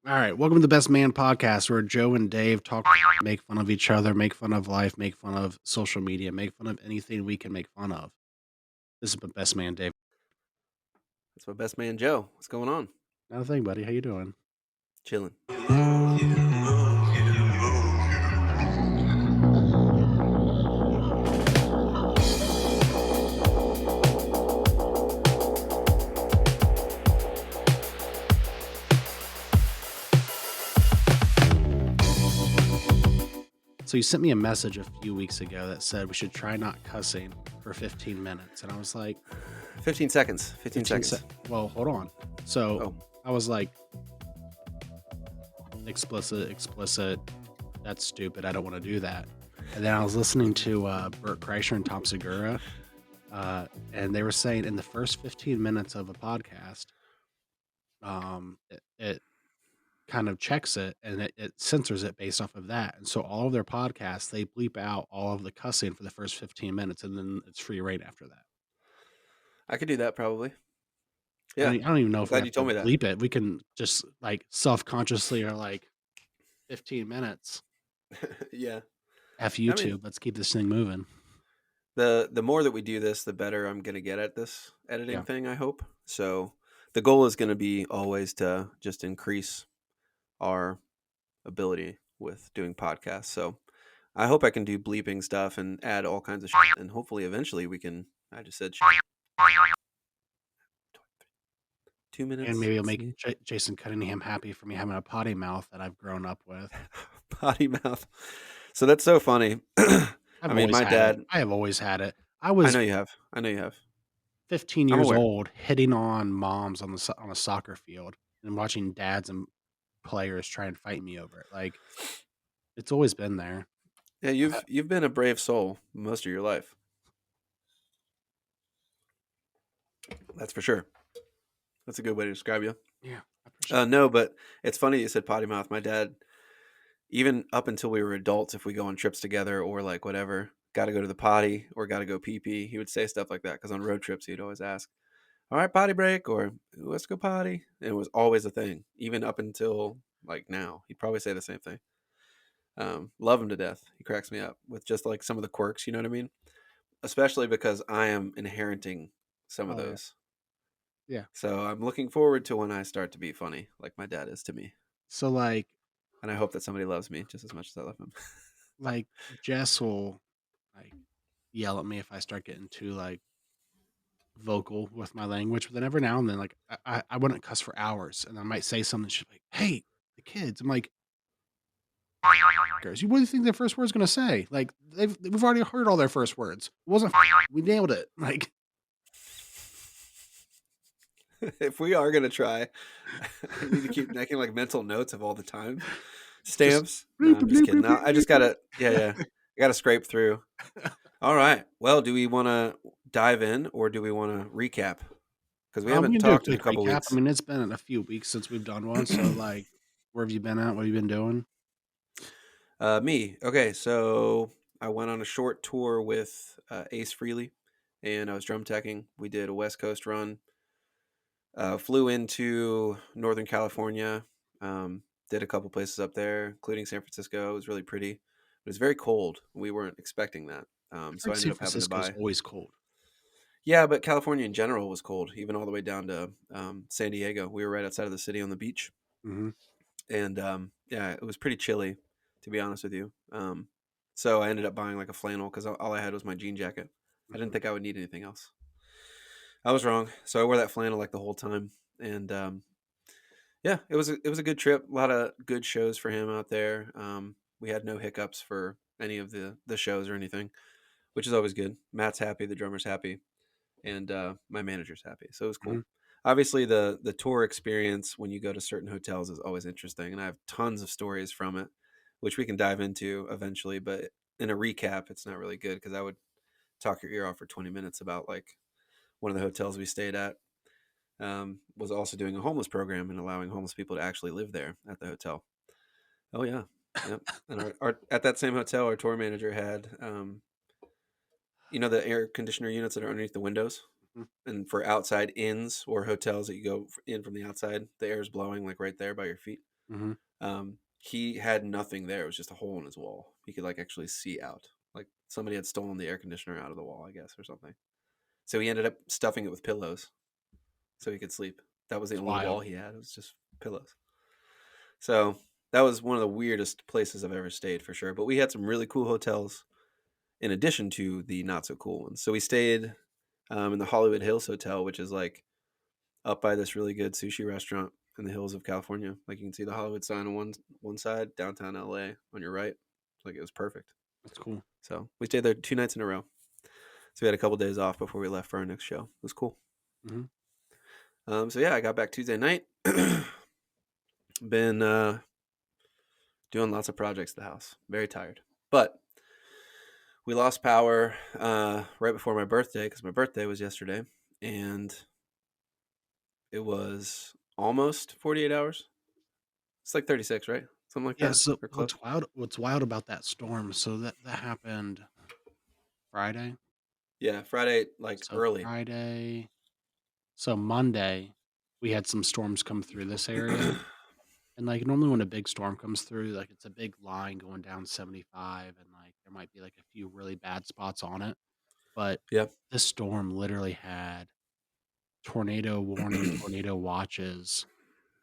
All right, welcome to the Best Man Podcast, where Joe and Dave talk, make fun of each other, make fun of life, make fun of social media, make fun of anything we can make fun of. This is the Best Man, Dave. That's my best man, Joe. What's going on? Another thing, buddy. How you doing? Chilling. So you sent me a message a few weeks ago that said we should try not cussing for 15 minutes, and I was like, 15 seconds. 15 seconds. Well, hold on. So Oh, I was like, explicit. That's stupid. I don't want to do that. And then I was listening to Bert Kreischer and Tom Segura, and they were saying in the first 15 minutes of a podcast, it kind of checks it and it censors it based off of that. And so all of their podcasts, they bleep out all of the cussing for the first 15 minutes, and then it's free reign after that. I could do that probably. I Yeah. don't, I don't even know I'm if we glad have you to told me that. bleep it. We can just like self-consciously or like 15 minutes. Yeah. F I mean, YouTube. Let's keep this thing moving. the more that we do this, the better I'm going to get at this editing Yeah. thing, I hope. So the goal is going to be always to just increase our ability with doing podcasts. So I hope I can do bleeping stuff and add all kinds of shit. And hopefully eventually we can, I just said shit. 2 minutes. And maybe it'll Let's make see. Jason Cunningham happy for me having a potty mouth that I've grown up with. Potty mouth. So that's so funny. I mean, my dad. I have always had it. I I was know you have. I know you have. 15 I'm years aware. old hitting on moms on a soccer field and watching dads and players try and fight me over it. Like, it's always been there. Yeah, you've been a brave soul most of your life. That's for sure. That's a good way to describe you. Yeah, I appreciate No, but it's funny you said potty mouth. My dad, even up until we were adults, if we go on trips together or like whatever, got to go to the potty or got to go pee pee, he would say stuff like that because on road trips he'd always ask, "All right, potty break," or "Let's go potty." And it was always a thing, even up until like now. He'd probably say the same thing. Love him to death. He cracks me up with just like some of the quirks. You know what I mean? Especially because I am inheriting some of Oh, yeah. those. Yeah. So I'm looking forward to when I start to be funny, like my dad is to me. So, And I hope that somebody loves me just as much as I love him. like Jess will like yell at me if I start getting too like vocal with my language, but then every now and then, like I wouldn't cuss for hours, and I might say something. She's like, "Hey, the kids." I'm like, "Girls, what do you think their first word's gonna say? Like we've already heard all their first words. It wasn't we nailed it." Like, If we are gonna try, I need to keep making like mental notes of all the time just stamps. No, I'm just kidding. No, I just gotta, yeah. I gotta scrape through. All right. Well, do we want to dive in or do we want to recap? Because we We haven't can do a talked in a quick couple recap. I weeks. mean, it's been a few weeks since we've done one, so like, where have you been at? What have you been doing? Me. Okay, so I went on a short tour with Ace Freely, and I was drum teching. We did a West Coast run. Flew into Northern California. Did a couple places up there, including San Francisco. It was really pretty. It was very cold. We weren't expecting that. I feel So like I ended San up having to Francisco's buy. always cold. Yeah, but California in general was cold, even all the way down to San Diego. We were right outside of the city on the beach, Hmm. and yeah, it was pretty chilly, to be honest with you. So I ended up buying like a flannel because all I had was my jean jacket. I didn't Hmm. think I would need anything else. I was wrong. So I wore that flannel like the whole time, and yeah, it was a good trip. A lot of good shows for him out there. We had no hiccups for any of the shows or anything, which is always good. Matt's happy, the drummer's happy, and my manager's happy. So it was Hmm. cool. Obviously, the tour experience when you go to certain hotels is always interesting, and I have tons of stories from it, which we can dive into eventually. But in a recap, it's not really good because I would talk your ear off for 20 minutes about like one of the hotels we stayed at was also doing a homeless program and allowing homeless people to actually live there at the hotel. Oh yeah, yep. And our at that same hotel, our tour manager had the air conditioner units that are underneath the windows. Hmm. And for outside inns or hotels that you go in from the outside, the air is blowing like right there by your feet. Mhm. He had nothing there. It was just a hole in his wall. He could like actually see out. Like somebody had stolen the air conditioner out of the wall, I guess, or something. So he ended up stuffing it with pillows so he could sleep. That was the It's only wall wild. he had. It was just pillows. So that was one of the weirdest places I've ever stayed for sure. But we had some really cool hotels in addition to the not so cool ones. So we stayed in the Hollywood Hills Hotel, which is like up by this really good sushi restaurant in the hills of California. Like you can see the Hollywood sign on one side, downtown LA on your right. Like it was perfect. That's cool. So we stayed there 2 nights in a row. So we had a couple days off before we left for our next show. It was cool. Mhm. So yeah, I got back Tuesday night. Been doing lots of projects at the house. Very tired, but we lost power right before my birthday because my birthday was yesterday, and it was almost 48 hours. It's like 36, right? Something like Yeah, that, so or close. what's wild about that storm, so that happened Friday? Yeah, Friday, like So early. Friday so Monday, we had some storms come through this area, and, like, normally when a big storm comes through, like, it's a big line going down 75, and, like, there might be, like, a few really bad spots on it, but Yep. this storm literally had tornado warning, tornado watches,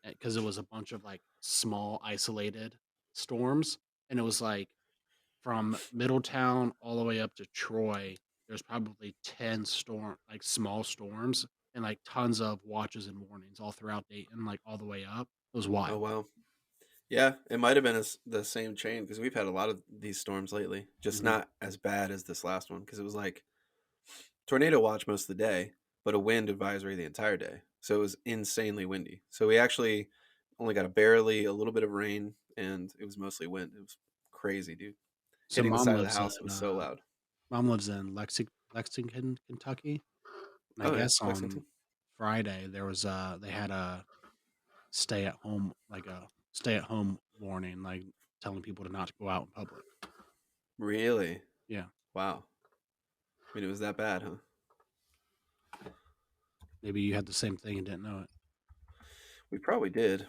because it was a bunch of, like, small isolated storms, and it was, like, from Middletown all the way up to Troy, there's probably 10 small storms and, like, tons of watches and warnings all throughout Dayton, like, all the way up. It was Oh wild. wow. Yeah, it might have been the same chain because we've had a lot of these storms lately. Just Mhm. not as bad as this last one because it was like tornado watch most of the day, but a wind advisory the entire day. So it was insanely windy. So we actually only got a little bit of rain, and it was mostly wind. It was crazy, dude. So Hitting the side of the house, it was so loud. mom lives in Lexington, Kentucky, and I Oh yeah, guess on Lexington. Friday, they had a stay at home warning, like, telling people to not go out in public. Really? Yeah, Wow. I mean, it was that bad, huh? maybe you had the same thing and didn't know it. We probably did.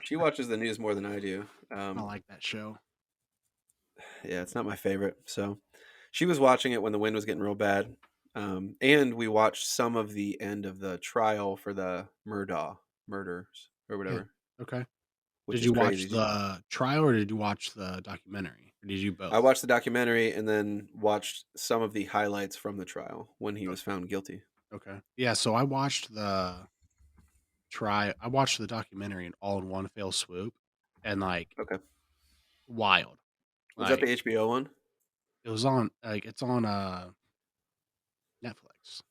She watches the news more than I do. I like that show. Yeah, it's not my favorite. So she was watching it when the wind was getting real bad. And we watched some of the end of the trial for the Murdaugh murders or Yeah, whatever, okay. which Did is you watch crazy. the trial or did you watch the documentary? Or did you I both? watched the documentary and then watched some of the highlights from the trial when he O was found guilty. okay. Yeah, so I watched the documentary in all in one fell swoop and, like, Okay. wild. Was that Like, the HBO one? it's on, Netflix.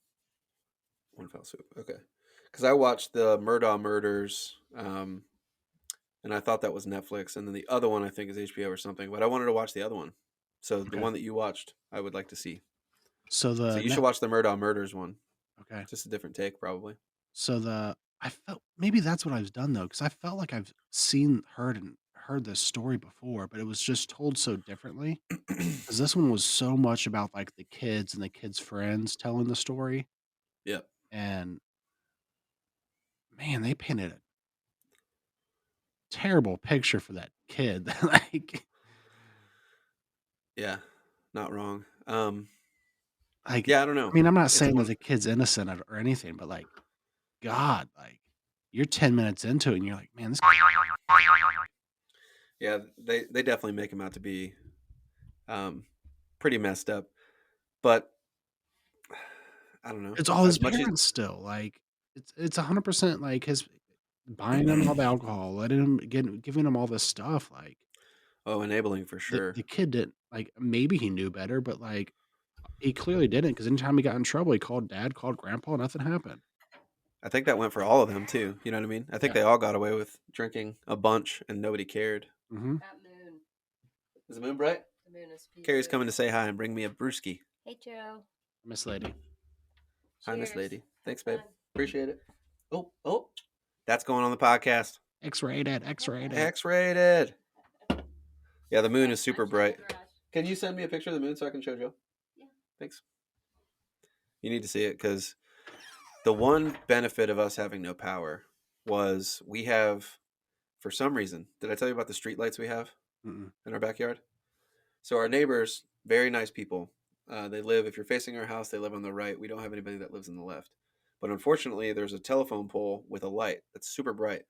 One fell swoop. Okay. Because I watched the Murdaugh murders, and I thought that was Netflix, and then the other one I think is HBO or something. But I wanted to watch the other one, so the Okay. one that you watched, I would like to see. So So the you should net watch the Murdaugh murders one. okay. Just a different take, probably. So the I felt maybe that's what I've done though, because I felt like I've heard this story before, but it was just told so differently. Because this one was so much about, like, the kids and the kids' friends telling the story, Yeah, and, man, they painted a terrible picture for that kid. yeah, not wrong. Like, Yeah, I don't I know. mean, I'm not It's saying that one. the kid's innocent or anything, but, like, God, like, you're 10 minutes into it, and you're like, "Man, this." Yeah, they definitely make him out to be um, pretty messed up. But I don't know. It's all his As much as parents still, like, it's 100%, like, his buying him all the alcohol, giving him all this stuff, like, oh, enabling for sure. the kid didn't like, maybe he knew better, but, like, he clearly didn't, not because anytime he got in trouble, he called dad, called grandpa, nothing happened. I think that went for all of them too. You know what I mean? I think Yeah. they all got away with drinking a bunch and nobody cared. Mhm. That moon. Is the moon bright? The moon is Carrie's peaceful. coming to say hi and bring me a brewski. Hey, Joe. Miss Lady. Hi, Miss Cheers. Lady. Have Thanks, babe. fun. Appreciate it. Oh, oh, that's going on the podcast. X-rated, X-rated. X-rated. Yeah, the moon Yeah, is super I'm shutting bright. the garage. Can you send me a picture of the moon so I can show Joe? Yeah. Thanks. You need to see it because the one benefit of us having no power was we have for some reason, did I tell you about the street lights we have Mm-mm. in our backyard? So our neighbors, very nice people. They live, if you're facing our house, they live on the right. We don't have anybody that lives on the left. But unfortunately, there's a telephone pole with a light that's super bright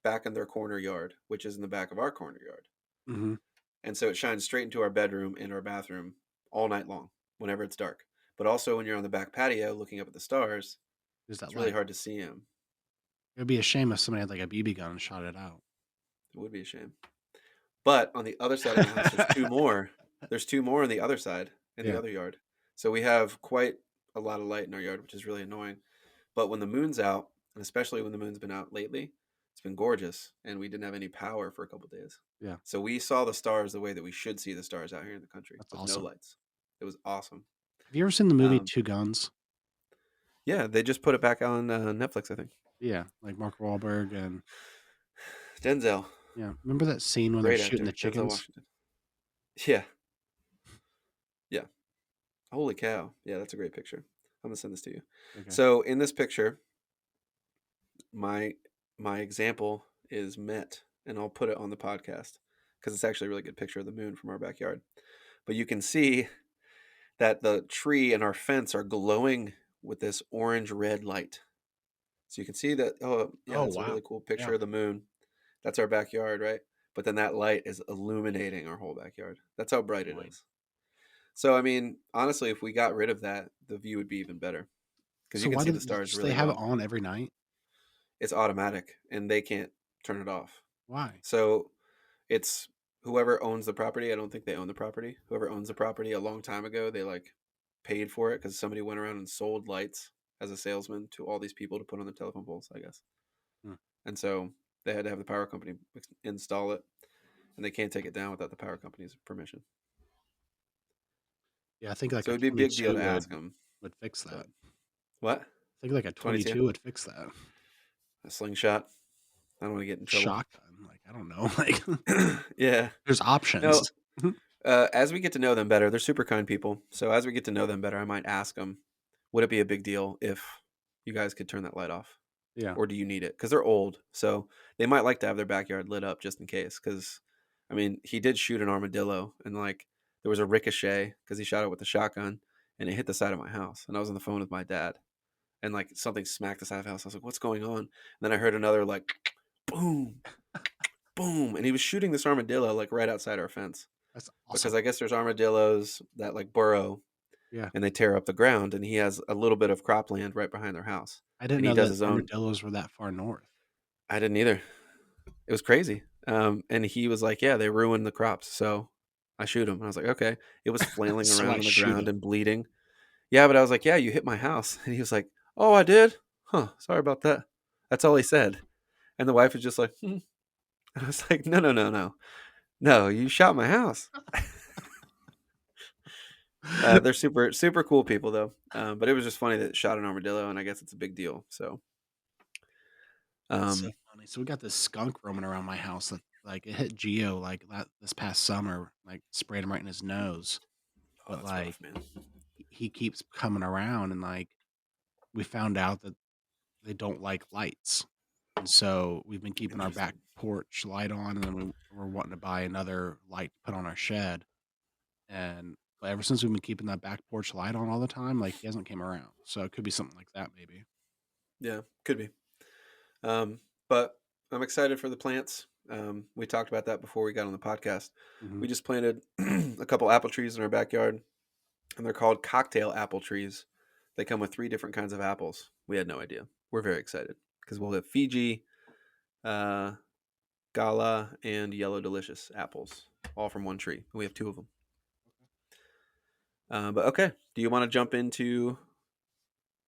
back in their corner yard, which is in the back of our corner yard. Mhm. And so it shines straight into our bedroom and our bathroom all night long whenever it's dark. But also when you're on the back patio looking up at the stars, There's that it's really light. hard to see them. It would be a shame if somebody had, like, a BB gun and shot it out. It would be a shame. But on the other side of my house, there's two more. There's two more on the other side in the Yeah. other yard. So we have quite a lot of light in our yard, which is really annoying. But when the moon's out, and especially when the moon's been out lately, it's been gorgeous. And we didn't have any power for a couple days. Yeah. So we saw the stars the way that we should see the stars out here in the country That's with no awesome. lights. It was awesome. Have you ever seen the movie Um, Two Guns? yeah, they just put it back on Netflix, I think. Yeah, like Mark Wahlberg and Denzel, yeah. Remember that scene when they're great shooting the actor. Denzel chickens? Washington. Yeah, yeah. Holy cow. Yeah, that's a great picture. I'm gonna send this to you. Okay. So in this picture, my my example is met, and I'll put it on the podcast because it's actually a really good picture of the moon from our backyard. But you can see that the tree and our fence are glowing with this orange red light. So you can see that. Oh, yeah, Oh, that's a wow. really cool picture Yeah. of the moon. That's our backyard, right? But then that light is illuminating our whole backyard. That's how bright it Annoying. is. So I mean, honestly, if we got rid of that, the view would be even better because you So can why see do the stars they really have it well. on every night? It's automatic, and they can't turn it off. Why? So it's whoever owns the property. I don't think they own the property. Whoever owns the property a long time ago, they like paid for it because somebody went around and sold lights as a salesman to all these people to put on the telephone poles, I guess. Hmm. And so they had to have the power company install it, and they can't take it down without the power company's permission. Yeah, I think like So a it'd be a big deal 22 to ask them. would fix But that. what? I think like a 22? 22 would fix that. A slingshot? I don't want to get in trouble. Shotgun, like I don't know, like Yeah. there's options. No, as we get to know them better, they're super kind people. So as we get to know them better, I might ask them, would it be a big deal if you guys could turn that light off? Yeah. Or do you need it? Because they're old. So they might like to have their backyard lit up just in case. Because, I mean, he did shoot an armadillo and like there was a ricochet because he shot it with a shotgun and it hit the side of my house. And I was on the phone with my dad and like something smacked the side of the house. I was like, what's going on? And then I heard another like boom, boom. And he was shooting this armadillo like right outside our fence That's because awesome. I guess there's armadillos that like burrow Yeah. and they tear up the ground. And he has a little bit of cropland right behind their house. I didn't And he know does that his own. armadillos were that far north. I didn't either. It was crazy. And he was like, yeah, they ruined the crops. So I shoot him. And I was like, okay. It was flailing So around I on the shoot ground 'em. and bleeding. Yeah, but I was like, yeah, you hit my house. And he was like, oh, I did? Huh. Sorry about that. That's all he said. And the wife was just like, hmm. And I was like, no, no, no, no. No, you shot my house. They're super, super cool people, though. But it was just funny that it shot an armadillo, and I guess it's a big deal. So, That's so um, funny. So we got this skunk roaming around my house that like it hit Geo like this past summer, like sprayed him right in his nose. oh, But that's like rough, man. he keeps coming around and like we found out that they don't like lights. And so we've been keeping our back Interesting. porch light on and then we're wanting to buy another light to put on our shed. And but ever since we've been keeping that back porch light on all the time, like he hasn't came around. So it could be something like that maybe. Yeah, could be. But I'm excited for the plants. We talked about that before we got on the podcast. Hmm. We just planted a couple apple trees in our backyard, and they're called cocktail apple trees. They come with 3 different kinds of apples. We had no idea. We're very excited because we'll have Fiji, uh, Gala, and Yellow Delicious apples, all from one tree. We have 2 of them. But okay, do you want to jump into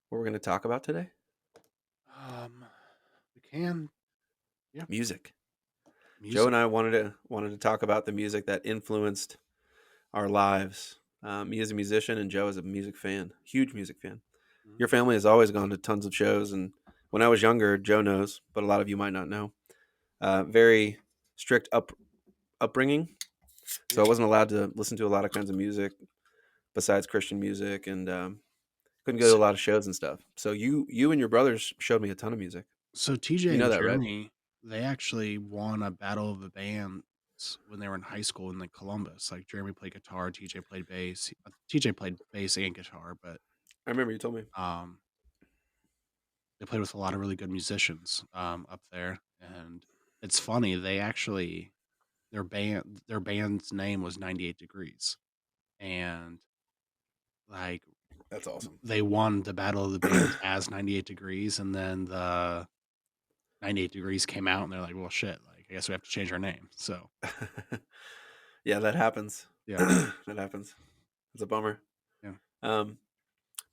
what we're going to talk about today? We can, yeah, Music. Joe music. and I wanted to talk about the music that influenced our lives. Me as a musician, and Joe as a music fan, huge music fan. Mhm. Your family has always gone to tons of shows, and when I was younger, Joe knows, but a lot of you might not know. Very strict upbringing, so Yeah. I wasn't allowed to listen to a lot of kinds of music besides Christian music, and couldn't go to a So, lot of shows and stuff. So you and your brothers showed me a ton of music. so TJ You know and that, right? Jeremy. they actually won a battle of the bands when they were in high school in, like, Columbus. Like, Jeremy played guitar, TJ played bass. TJ played bass and guitar, but, I remember you told me. um, they played with a lot of really good musicians, up there, and it's funny, they actually their band's name was 98 Degrees, and, like, That's awesome. they won the battle of the bands as 98 Degrees, and then the 98 Degrees came out, and they're like, "Well, shit, like, I guess we have to change our name." So, Yeah, that happens. yeah, That happens. It's a bummer. yeah. Um,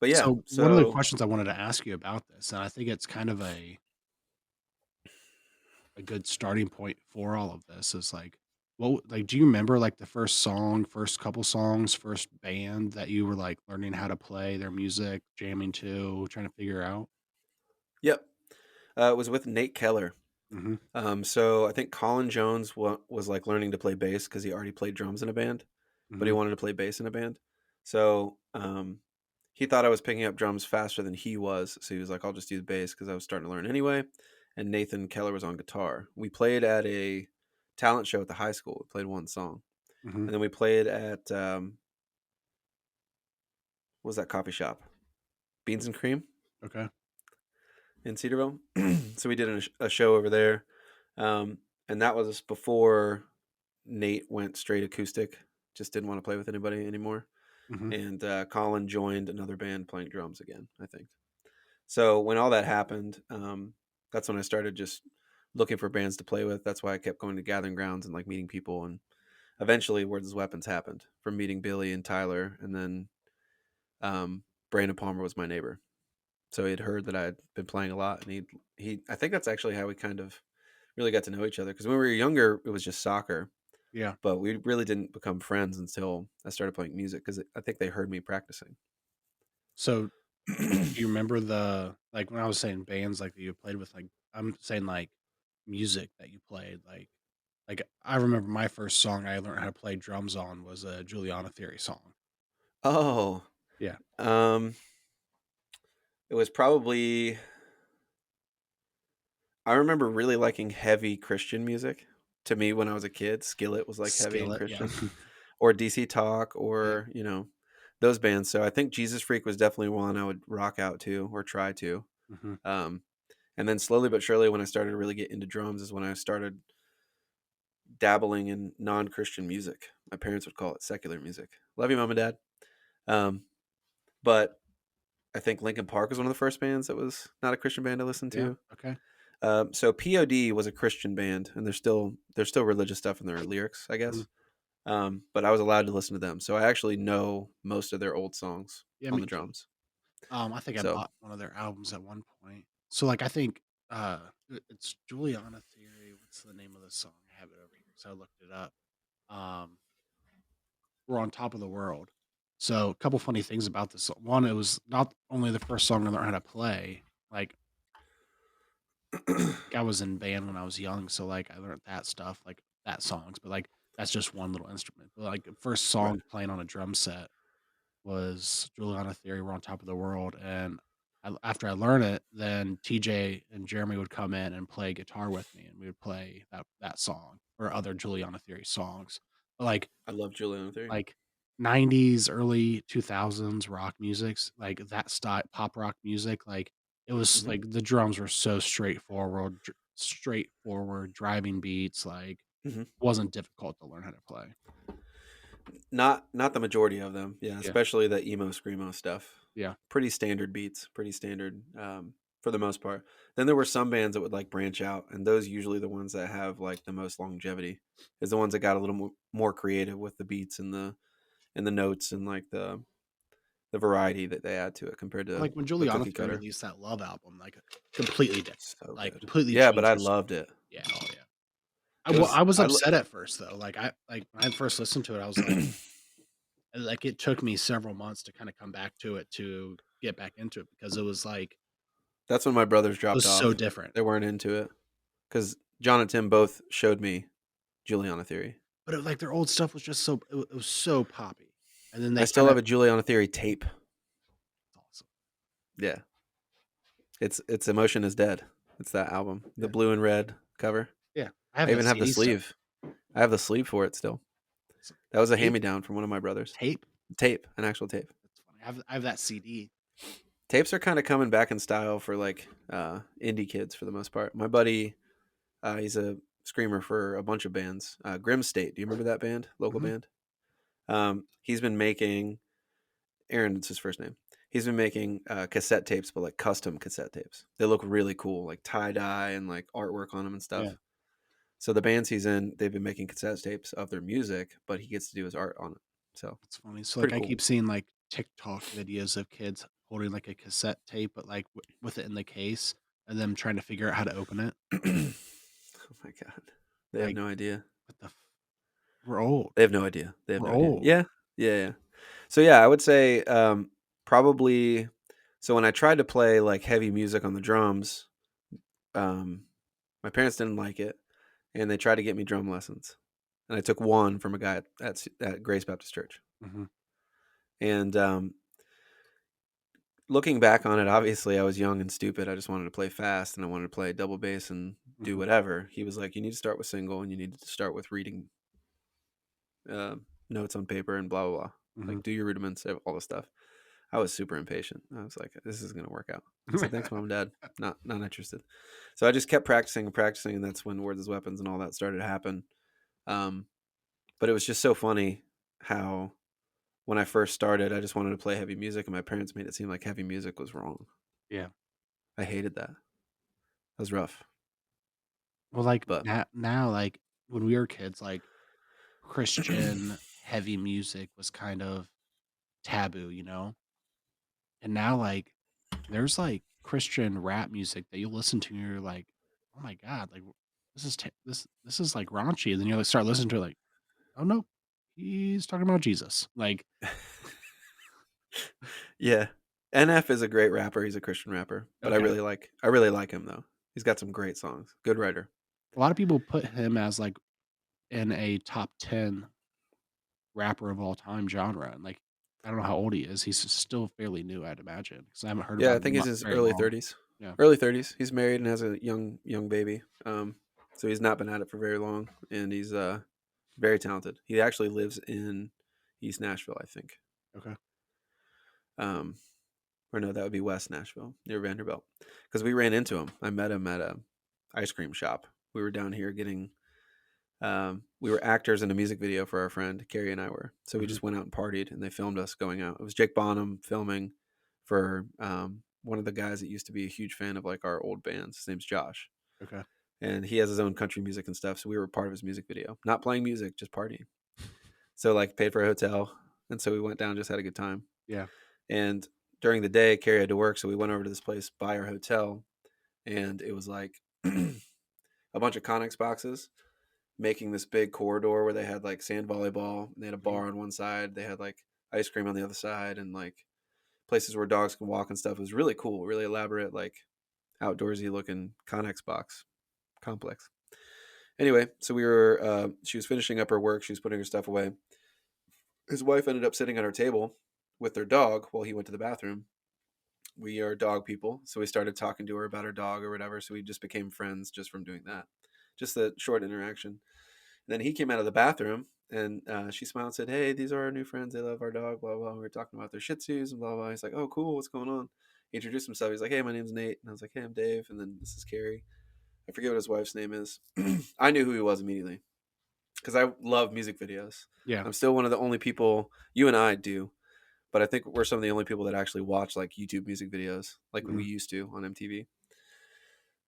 but yeah, So, one of the so questions I wanted to ask you about this, and I think it's kind of a good starting point for all of this is, like, like, do you remember, like, the first song, first couple songs, first band that you were, like, learning how to play their music, jamming to, trying to figure out? yep, it was with Nate Keller. Mhm, So I think Colin Jones was like learning to play bass because he already played drums in a band, but he mhm, wanted to play bass in a band. So he thought I was picking up drums faster than he was. So he was like, I'll just do the bass because I was starting to learn anyway. And Nathan Keller was on guitar. We played at a talent show at the high school. We played one song. mhm, And then we played at, what was that coffee shop? Beans and Cream okay, in Cedarville. So we did a show over there. Um, and that was before Nate went straight acoustic, just didn't want to play with anybody anymore. mhm, And Colin joined another band playing drums again, I think. So when all that happened, that's when I started just looking for bands to play with. That's why I kept going to Gathering Grounds and like meeting people. And eventually, Words Weapons happened from meeting Billy and Tyler. And then Brandon Palmer was my neighbor. So he'd heard that I had been playing a lot. And I think that's actually how we kind of really got to know each other. Because when we were younger, it was just soccer. yeah. But we really didn't become friends until I started playing music because I think they heard me practicing. So, do you remember like, when I was saying bands, like, that you played with, like, I'm saying, like, music that you played, like, I remember my first song I learned how to play drums on was a Juliana Theory song. Oh, Yeah. um, it was probably I remember really liking heavy Christian music. To me, when I was a kid, Skillet was like heavy and Skillet, yeah. Christian, or DC Talk, Yeah. or those bands. So I think Jesus Freak was definitely one I would rock out to or try to. Mhm. Um, and then slowly but surely, when I started to really get into drums, is when I started dabbling in non-Christian music. My parents would call it secular music. Love you, mom and dad. Um, but I think Linkin Park was one of the first bands that was not a Christian band I listened Yeah, to. okay. So POD was a Christian band, and there's still religious stuff in their lyrics, I Mhm. guess. But I was allowed to listen to them, so I actually know most of their old songs Yeah, on me the too. drums. I think I So bought one of their albums at one point. So, like, I think, it's Juliana Theory. What's the name of the song? I have it over here, so I looked it up. Um, We're on Top of the World. So, a couple funny things about this song. One, it was not only the first song I learned how to play, like, I was in band when I was young, so, like, I learned that stuff, like, that songs, but, like, that's just one little instrument. But, like, the first right, song playing on a drum set was Juliana Theory, We're on Top of the World, and after I learned it, then TJ and Jeremy would come in and play guitar with me, and we would play that song or other Juliana Theory songs. But, I love Julian Theory. like 90s, early 2000s rock musics, like that style pop rock music, like, it was Hmm. like the drums were so straightforward, driving beats, like, Hmm. wasn't difficult to learn how to play. Not the majority of them, yeah, Yeah, especially the emo screamo stuff. yeah. Pretty standard beats, pretty standard for the most part. Then there were some bands that would like branch out, and those usually the ones that have like the most longevity is the ones that got a little more creative with the beats and the notes and like the variety that they add to it compared to Like, when the Juliana cookie Theory cutter. released that Love album, like, completely different, So like, good. completely Yeah, but changed I their sound. loved it. Yeah, oh, yeah. It was I was I lo- upset at first, though, when I first listened to it, I was like, it took me several months to kinda come back to it to get back into it because That's when my brothers it dropped was so off. different. They weren't into it cuz John and Tim both showed me Juliana Theory. But like, their old stuff was just it was so poppy, and then I they still kinda have a Juliana Theory tape. awesome. Yeah. It's Emotion is Dead. It's that album. The Yeah. blue and red. cover. Yeah, I I have that even have the CD still. sleeve. I have the sleeve for it still. S That was a Tape? hand-me-down from one of my brothers. Tape? Tape, an actual tape. That's funny. I have that CD. Tapes are kind of coming back in style for like indie kids for the most part. My buddy, he's a screamer for a bunch of bands. Grim State, do you remember that band? Local Mhm. band. He's been making Aaron. It's his first name. He's been making cassette tapes, but like custom cassette tapes. They look really cool, like tie dye and like artwork on them and Yeah, stuff. So the bands he's in, they've been making cassette tapes of their music, but he gets to do his art on it. So that's funny. So, like, pretty I cool. keep seeing, like, TikTok videos of kids holding, like, a cassette tape, but, like, with it in the case, and them trying to figure out how to open it. Oh my god, they have Like, no idea. what the f we're old. They have no idea. They have We're no idea. old. Yeah, yeah, yeah. So yeah, I would say probably. So when I tried to play like heavy music on the drums, um, my parents didn't like it, and they tried to get me drum lessons. And I took one from a guy at Grace Baptist Church. Mhm, And looking back on it, obviously I was young and stupid. I just wanted to play fast and I wanted to play double bass and do mhm, whatever. He was like, "You need to start with single and you need to start with reading uh, notes on paper and blah blah blah. mhm. Like do your rudiments, all this stuff." I was super impatient. I was like, "This is gonna work out." I said, "Thanks, mom and dad. Not interested." So I just kept practicing and practicing, and that's when Words as Weapons and all that started to happen. Um, but it was just so funny how when I first started, I just wanted to play heavy music, and my parents made it seem like heavy music was wrong. Yeah. I hated that. That was rough. Well, like, But now, like, when we were kids, like, Christian heavy music was kind of taboo, you know? And now, like, there's, like, Christian rap music that you listen to and you're like, "Oh my god, like, this is, like, raunchy," and then you, like, start listening to it like, "Oh, no, he's talking about Jesus." Like, yeah, NF is a great rapper. He's a Christian rapper, but okay. I really like him though. He's got some great songs. Good writer. A lot of people put him as, like, in a top 10 rapper of all time genre, and, like, I don't know how old he is. He's still fairly new, I'd imagine, because I haven't heard Yeah, about I him in think he's his very early long. 30s. Yeah. Early 30s. He's married and has a young baby. So he's not been at it for very long, and he's very talented. He actually lives in East Nashville, I think. Okay. Um, or no, that would be West Nashville near Vanderbilt. Because we ran into him. I met him at a ice cream shop. We were down here getting. We were actors in a music video for our friend Carrie and I were. So we Mhm. just went out and partied, and they filmed us going out. It was Jake Bonham filming for one of the guys that used to be a huge fan of like our old bands. His name's Josh, Okay. and he has his own country music and stuff. So we were part of his music video, not playing music, just partying. So like paid for a hotel, and so we went down, just had a good time. Yeah. And during the day, Carrie had to work, so we went over to this place by our hotel, and it was like a bunch of Connex boxes making this big corridor where they had like sand volleyball. They had a Mhm. bar on one side. They had like ice cream on the other side, and like places where dogs can walk and stuff. It was really cool, really elaborate, like outdoorsy looking Connex box complex. Anyway, so we were. She was finishing up her work. She was putting her stuff away. His wife ended up sitting at our table with their dog while he went to the bathroom. We are dog people, so we started talking to her about her dog or whatever. So we just became friends just from doing that, just a short interaction. And then he came out of the bathroom, and she smiled and said, "Hey, these are our new friends. They love our dog." Blah blah. We were talking about their Shih Tzus and blah blah. He's like, "Oh, cool. What's going on?" He introduced himself. He's like, "Hey, my name's Nate," and I was like, "Hey, I'm Dave," and then this is Carrie. I forget what his wife's name is. I knew who he was immediately because I love music videos. Yeah. I'm still one of the only people, you and I do, but I think we're some of the only people that actually watch like YouTube music videos like we Mhm. used to on MTV.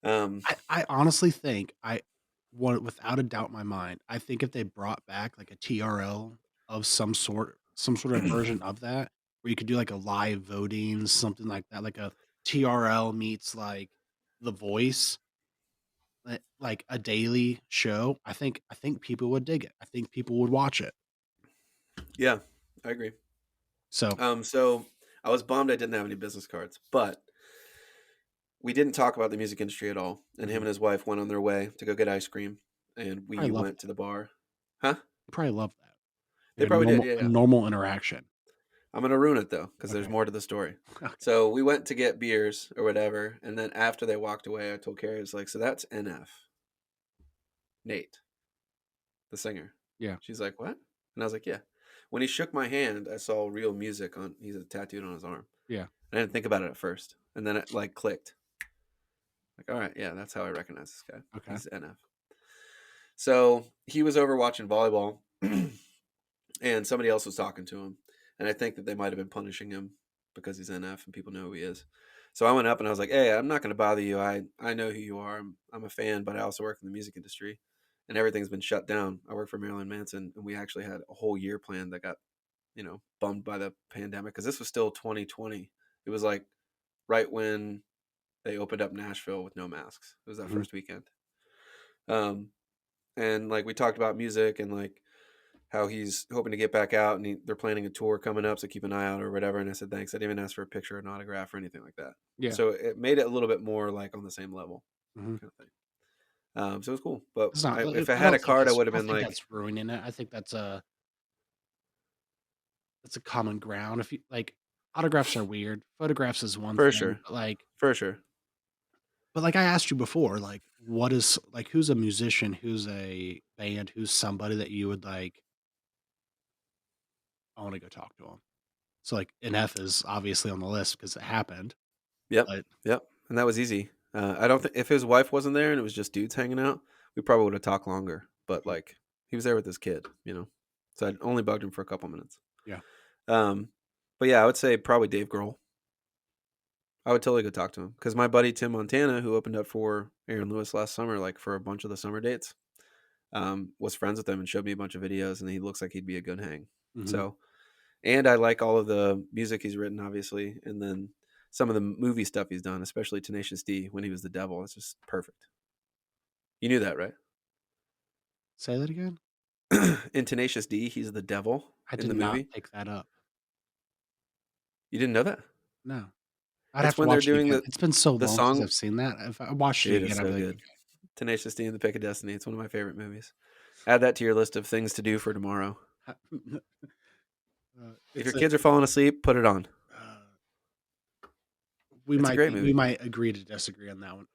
Um, I honestly think I one without a doubt in my mind, I think if they brought back, like, a TRL of some sort of version of that, where you could do, like, a live voting, something like that, like a TRL meets, like, The Voice, like, a daily show, I think people would dig it. I think people would watch it. yeah, I agree. So So I was bummed I didn't have any business cards, but we didn't talk about the music industry at all. And him mhm, and his wife went on their way to go get ice cream, and probably we love went to that. the bar. Huh? Probably love that. They Like probably did. Yeah, a yeah. normal interaction. I'm gonna ruin it though, because there's Okay. more to the story. Okay. So we went to get beers or whatever, and then after they walked away, I told Carrie, I was like, "So that's NF." Nate, the singer. Yeah. She's like, what? And I was like, yeah. When he shook my hand, I saw real music on. He's tattooed on his arm. Yeah. I didn't think about it at first, and then it like clicked. Like, all right, yeah, that's how I recognize this guy. Okay. He's NF. So he was over watching volleyball, and somebody else was talking to him, and I think that they might have been punishing him because he's NF and people know who he is. So I went up and I was like, "Hey, I'm not going to bother you. I know who you are. I'm a fan, but I also work in the music industry, and everything's been shut down. I work for Marilyn Manson, and we actually had a whole year planned that got, bummed by the pandemic because this was still 2020. It was like right when they opened up Nashville with no masks. It was that Mhm. first weekend. Um, and like we talked about music and like how he's hoping to get back out and they're planning a tour coming up, so keep an eye out or whatever. And I said thanks. I didn't even ask for a picture or an autograph or anything like that. Yeah. So it made it a little bit more like on the same level Mhm. kind of thing. So it was cool. But It's not if I I had a don't think card, I that's would have I don't been think like, that's ruining it. I think that's a common ground. If you like, autographs are weird. Photographs is one for thing, sure, for sure. but like I asked you before, like what is like who's a musician, who's a band, who's somebody that you would like, I want to go talk to them. So like NF is obviously on the list because it happened, Yep, but yep. And that was easy. I don't think if his wife wasn't there and it was just dudes hanging out, we probably would have talked longer. But Mhm. like he was there with his kid. So I only bugged him for a couple minutes. Yeah. Um, but yeah, I would say probably Dave Grohl. I would totally go talk to him because my buddy Tim Montana, who opened up for Aaron Lewis last summer, like for a bunch of the summer dates, was friends with him and showed me a bunch of videos, and he looks like he'd be a good hang. Mhm. So, and I like all of the music he's written, obviously, and then some of the movie stuff he's done, especially Tenacious D when he was the devil. It's just perfect. You knew that, right? Say that again. In Tenacious D, he's the devil I in did the not movie. pick that up. You didn't know that? No. I'd have It's to when they're watch it doing again. the It's been so the long since song. I've seen that. If I watched it Dude, again, it's I'd be so like, good. Tenacious D and the Pick of Destiny. It's one of my favorite movies. Add that to your list of things to do for tomorrow. "Ha." If your It's a kids are falling asleep, put it on. we It's a might great be we movie. might agree to disagree on that one.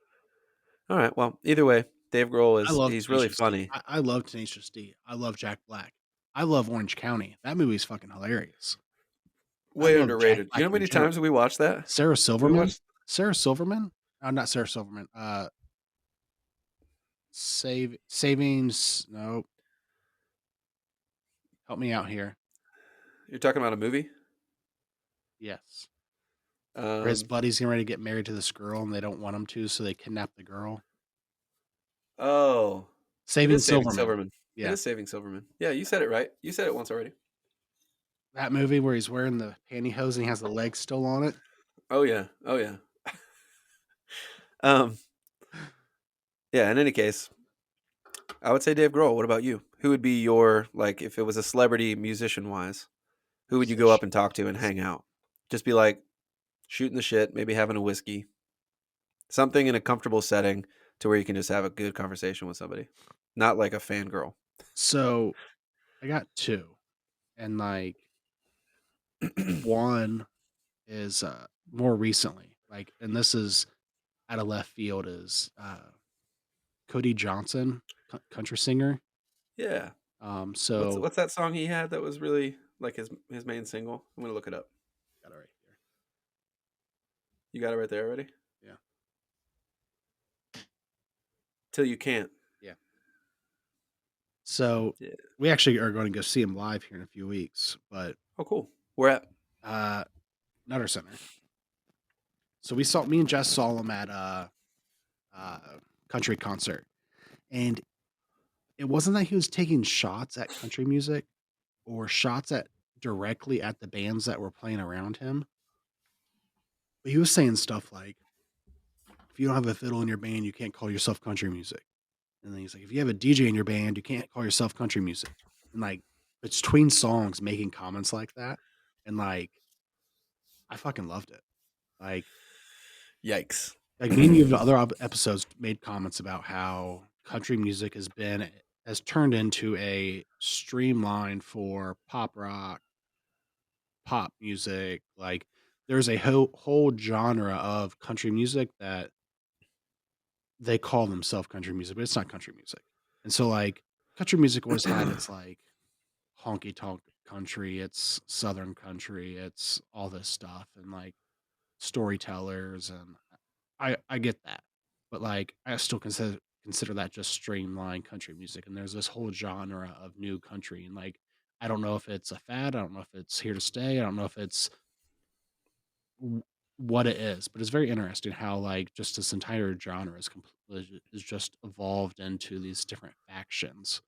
All right. Well, either way, Dave Grohl I is love he's really Tenacious D. funny. I love Tenacious D. I love Jack Black. I love Orange County. That movie's fucking hilarious. I Way love Jack underrated. You Black know how in many general. times we watched that? Sarah We Silverman? watched. Sarah Silverman? Not Sarah Silverman. Savings. No, help me out here. You're talking about a movie. Yes. Where his Um. buddy's getting ready to get married to this girl and they don't want him to, so they kidnap the girl. Oh, it Saving is Saving Silverman. Silverman. It Yeah. is Saving Silverman. Yeah, you said it right. You said it once already. That movie where he's wearing the pantyhose and he has the legs still on it. Oh yeah. Oh yeah. Um. Yeah. In any case, I would say Dave Grohl. What about you? Who would be your like if it was a celebrity musician wise? Who would you go up and talk to and Musician-wise. hang out? Just be like shooting the shit, maybe having a whiskey, something in a comfortable setting to where you can just have a good conversation with somebody, not like a fangirl. So I got two. And like one is more recently. Like, and this is out of left field is Cody Johnson, country singer. Yeah. What's So what's that song he had that was really like his main single? I'm gonna look it up. got it right here. You got it right there already. Yeah. Till you can't. Yeah. So Yeah. we actually are going to go see him live here in a few weeks, but Oh, cool. Where at? uh Nutter Center. So we saw me and Jess saw him at uh country concert. And it wasn't that he was taking shots at country music or shots at directly at the bands that were playing around him. But he was saying stuff like, if you don't have a fiddle in your band, you can't call yourself country music. And then he's like, if you have a DJ in your band, you can't call yourself country music. And like between songs making comments like that. And like I fucking loved it. Like Yikes. like me and you in other episodes made comments about how country music has turned into a streamline for pop rock, pop music. Like there's a whole genre of country music that they call themselves country music, but it's not country music. And so, like, country music always had its, like, honky tonk country, it's southern country, it's all this stuff and, like, storytellers, and I get that. But, like, I still consider that just streamlined country music, and there's this whole genre of new country, and, like, I don't know if it's a fad, I don't know if it's here to stay, I don't know if it's w what it is, but it's very interesting how, like, just this entire genre is just evolved into these different factions.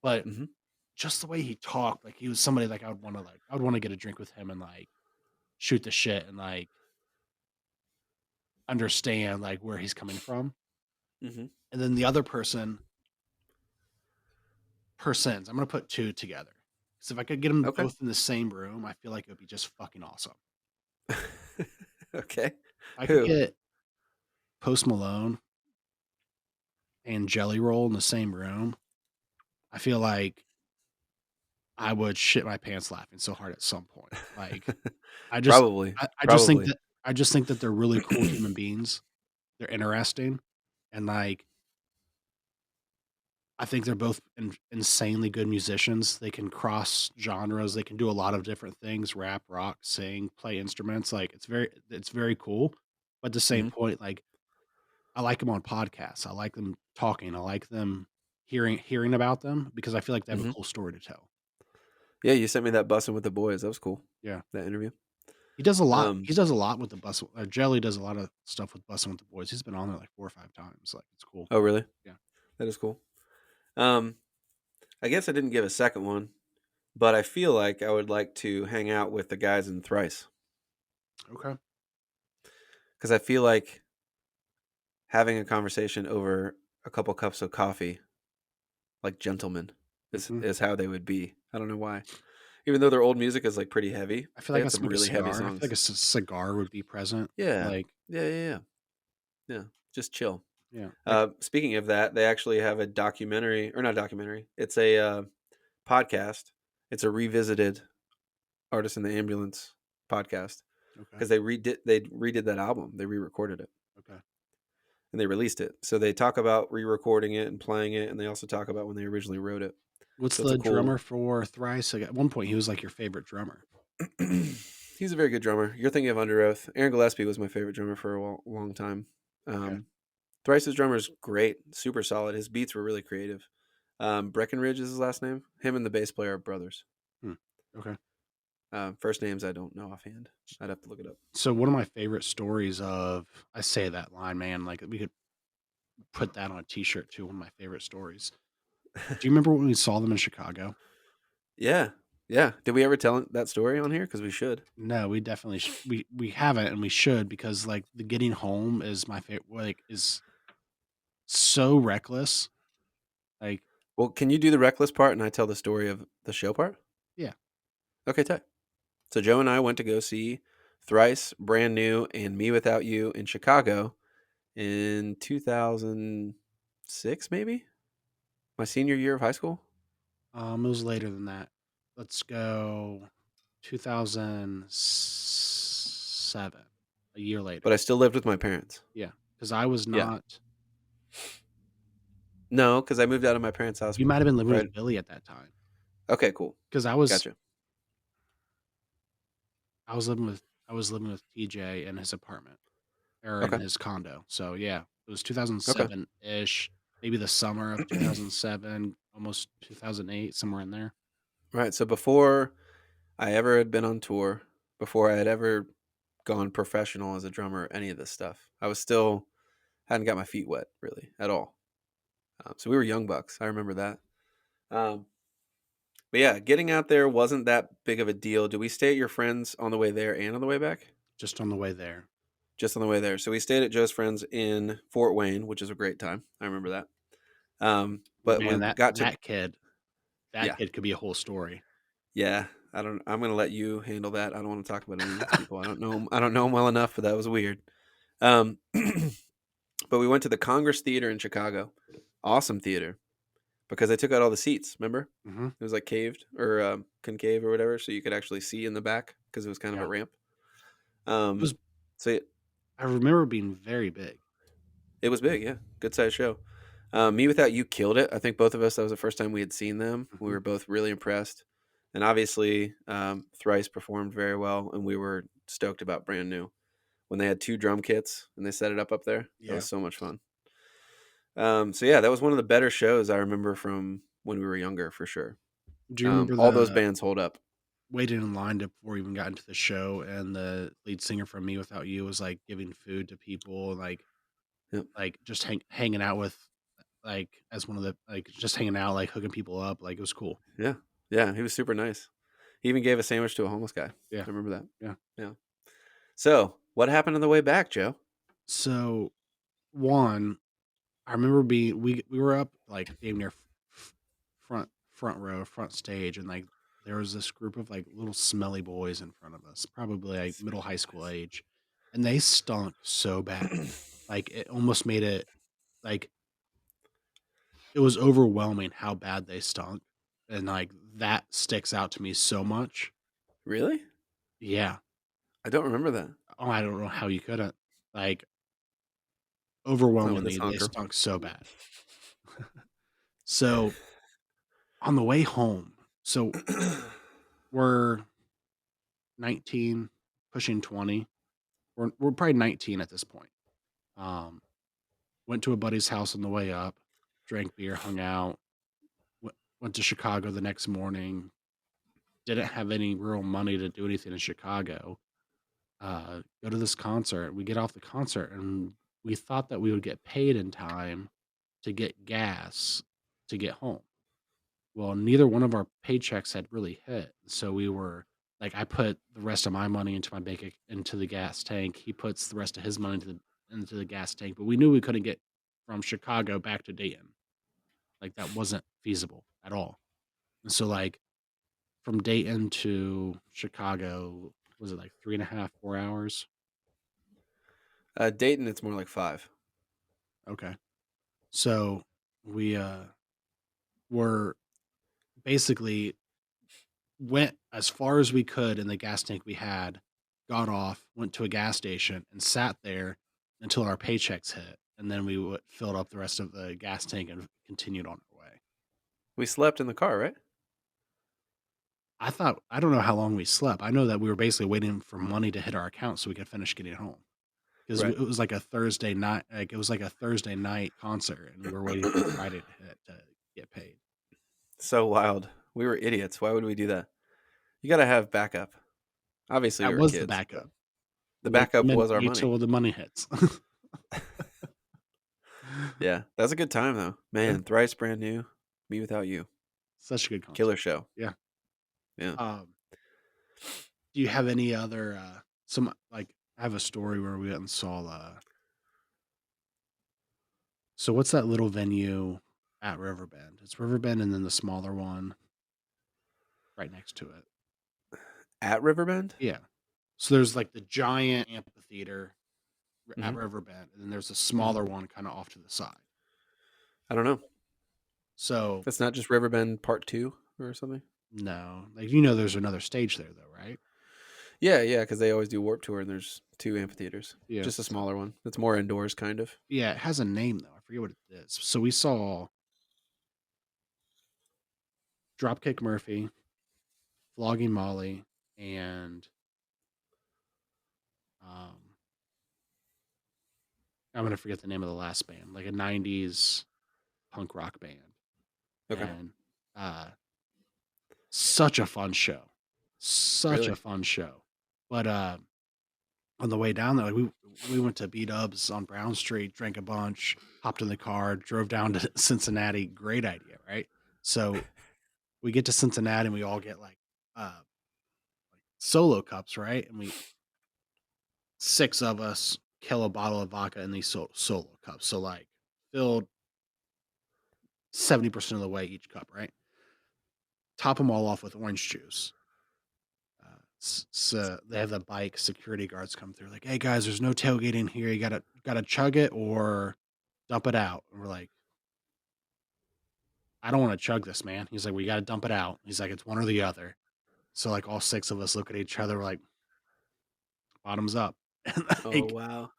But Mhm. just the way he talked, like, he was somebody, like, I would wanna get a drink with him and, like, shoot the shit and, like, understand, like, where he's coming from. Mhm. And then the other persons, I'm gonna put 2 together. Because if I could get them Okay. both in the same room, I feel like it would be just fucking awesome. Okay. If I could Who? get Post Malone and Jelly Roll in the same room, I feel like I would shit my pants laughing so hard at some point. Like, I just Probably. I just think Probably. that they're really cool human beings. They're interesting, and, like, I think they're both insanely good musicians. They can cross genres. They can do a lot of different things: rap, rock, sing, play instruments. Like, it's very cool. But at the same Mhm. point, like, I like them on podcasts. I like them talking. I like them hearing about them because I feel like they have a Mhm. cool story to tell. Yeah, you sent me that Bussin' with the Boys. That was cool. Yeah. That interview. He does a lot. Um, He does a lot with the bus. Jelly does a lot of stuff with Bussin' with the Boys. He's been on there like 4 or 5 times. Like, it's cool. oh, really? Yeah. That is cool. Um, I guess I didn't give a second one, but I feel like I would like to hang out with the guys in Thrice Okay. because I feel like having a conversation over a couple cups of coffee, like gentlemen, Mhm. is how they would be. I don't know why. Even though their old music is like pretty heavy, I feel they like had that's some like a really heavy cigar. I feel like songs. a cigar would be present. Yeah, Like, yeah. Yeah, just chill. yeah, like Speaking of that, they actually have a documentary, or not documentary. It's a podcast. It's a revisited Artist in the Ambulance podcast okay, because they redid that album. They re-recorded it okay. and they released it. So they talk about re-recording it and playing it, and they also talk about when they originally wrote it. What's So it's a the cool. drummer for Thrice? Like, at one point, he was like your favorite drummer. He's a very good drummer. You're thinking of Under Oath. Aaron Gillespie was my favorite drummer for a long time. Okay. Um, Thrice's drummer is great, super solid. His beats were really creative. Breckenridge is his last name. Him and the bass player are brothers. Hmm. Okay. First names I don't know offhand. I'd have to look it up. So one of my favorite stories of I say that line, man, like we could put that on a t-shirt too. One of my favorite stories. Do you remember when we saw them in Chicago? Yeah, yeah. Did we ever tell that story on here? Because we should. No, we definitely we haven't, and we should because like the getting home is my favorite. Like, is so reckless. Like, Well, can you do the reckless part and I tell the story of the show part? yeah. Okay, tight. So Joe and I went to go see Thrice, Brand New, and Me Without You in Chicago in 2006, maybe my senior year of high school. It was later than that. Let's go 2007, a year later. But I still lived with my parents. Yeah, because I was Yeah. not. No, because I moved out of my parents' house. You might have been living Right. with Billy at that time Okay. Cool. because Gotcha. I was living with TJ in his apartment or in Okay. his condo. So yeah, it was Okay. 2007 ish, maybe the summer of 2007, almost 2008, somewhere in there. Right. So before I ever had been on tour, before I had ever gone professional as a drummer, or any of this stuff, I was still hadn't got my feet wet really at all. So we were young bucks. I remember that. Um, but yeah, getting out there wasn't that big of a deal. Did we stay at your friends on the way there and on the way back? Just on the way there. Just on the way there. So we stayed at Joe's friends in Fort Wayne, which is a great time. I remember that. But Man, when we got to that yeah, kid could be a whole story. yeah, I don't. I'm gonna let you handle that. I don't want to talk about any of these people. I don't know. I don't know them well enough, but that was weird. Um, but we went to the Congress Theater in Chicago. Awesome theater because they took out all the seats. Remember, Hmm. it was like caved or concave or whatever, so you could actually see in the back because it was kind of a Yeah, ramp. it was. So I remember it being very big. it was big, yeah, good sized show. Me Without You killed it. I think both of us, that was the first time we had seen them. We Mhm. were both really impressed. And obviously, Thrice performed very well, and we were stoked about Brand New. When they had 2 drum kits and they set it up there, that Yeah. was so much fun. So yeah, that was one of the better shows I remember from when we were younger, for sure. Do you remember All those the bands hold up. waiting in line to before we even got into the show, and the lead singer from Me Without You was, like, giving food to people, and, Yep. just hanging out with, as one of the just hanging out, like, hooking people up, like, it was cool. Yeah. Yeah, he was super nice. He even gave a sandwich to a homeless guy. Yeah. I remember that. Yeah. Yeah. So, what happened on the way back, Joe? So, 1, I remember being we were up, like, damn near f front row, front stage, and, like, there was this group of, like, little smelly boys in front of us, probably, like, middle high Smelly school boys. age, and they stunk so bad. Like, it almost made it like, it was overwhelming how bad they stunk, and, like, that sticks out to me so much. Really? Yeah. I don't remember that. Oh, I don't know how you couldn't. Like, Not with this overwhelmingly, they honker. stunk so bad. So, on the way home, we're 19, pushing 20. We're probably 19 at this point. Um, Went to a buddy's house on the way up, drank beer, hung out, went to Chicago the next morning. Didn't have any real money to do anything in Chicago. Go to this concert. We get off the concert and we thought that we would get paid in time to get gas to get home. Well, neither one of our paychecks had really hit. So we were like, I put the rest of my money into into the gas tank. He puts the rest of his money into the gas tank. But we knew we couldn't get from Chicago back to Dayton. Like that wasn't feasible at all. And so like from Dayton to Chicago, was it like 3.5, 4 hours? Dayton, it's more like 5. Okay. So we were basically went as far as we could in the gas tank we had, got off, went to a gas station, and sat there until our paychecks hit, and then we filled up the rest of the gas tank and continued on our way. We slept in the car, right? I don't know how long we slept. I know that we were basically waiting for money to hit our account so we could finish getting home because Right. it was like a Thursday night, concert, and we were waiting for Friday to hit to get paid. So wild. We were idiots. Why would we do that? You gotta have backup. Obviously, we That were was the kids, but backup. the backup was our Wait money. till the money hits. Yeah, that's a good time though. Yeah, Man, Thrice Brand New, Me Without You. such a good concert. Killer show. Yeah. Yeah. Um, do you have any other, I have a story where we went and saw, so what's that little venue at Riverbend? It's Riverbend and then the smaller one right next to it. At Riverbend? Yeah. So there's like the giant amphitheater at Mhm. Riverbend, and then there's a smaller one kinda off to the side. I don't know. So, That's not just Riverbend Part 2 or something? no, there's another stage there though, right? Yeah, yeah, because they always do Warp Tour and there's 2 amphitheaters. Yeah. Just a smaller one. It's more indoors, kind of. Yeah, it has a name though, I forget what it is. So we saw Dropkick Murphy, Flogging Molly, and, um I'm gonna forget the name of the last band, like a '90s punk rock band, Okay. and, uh, such a fun show. Such a Really? fun show. But, on the way down there, like, we went to B-Dubs on Brown Street, drank a bunch, hopped in the car, drove down to Cincinnati. Great idea, right? So, we get to Cincinnati, and we all get, Solo cups, right? And 6 of us kill a bottle of vodka in these Solo cups. So, like, filled 70% of the way each cup, right? Top them all off with orange juice. So they have the bike security guards come through, like, "Hey guys, there's no tailgating here. You gotta chug it or dump it out." And we're like, "I don't want to chug this, man." He's like, "We gotta dump it out." He's like, "It's one or the other." So like all 6 of us look at each other, we're like, "Bottoms up," and Oh, like wow.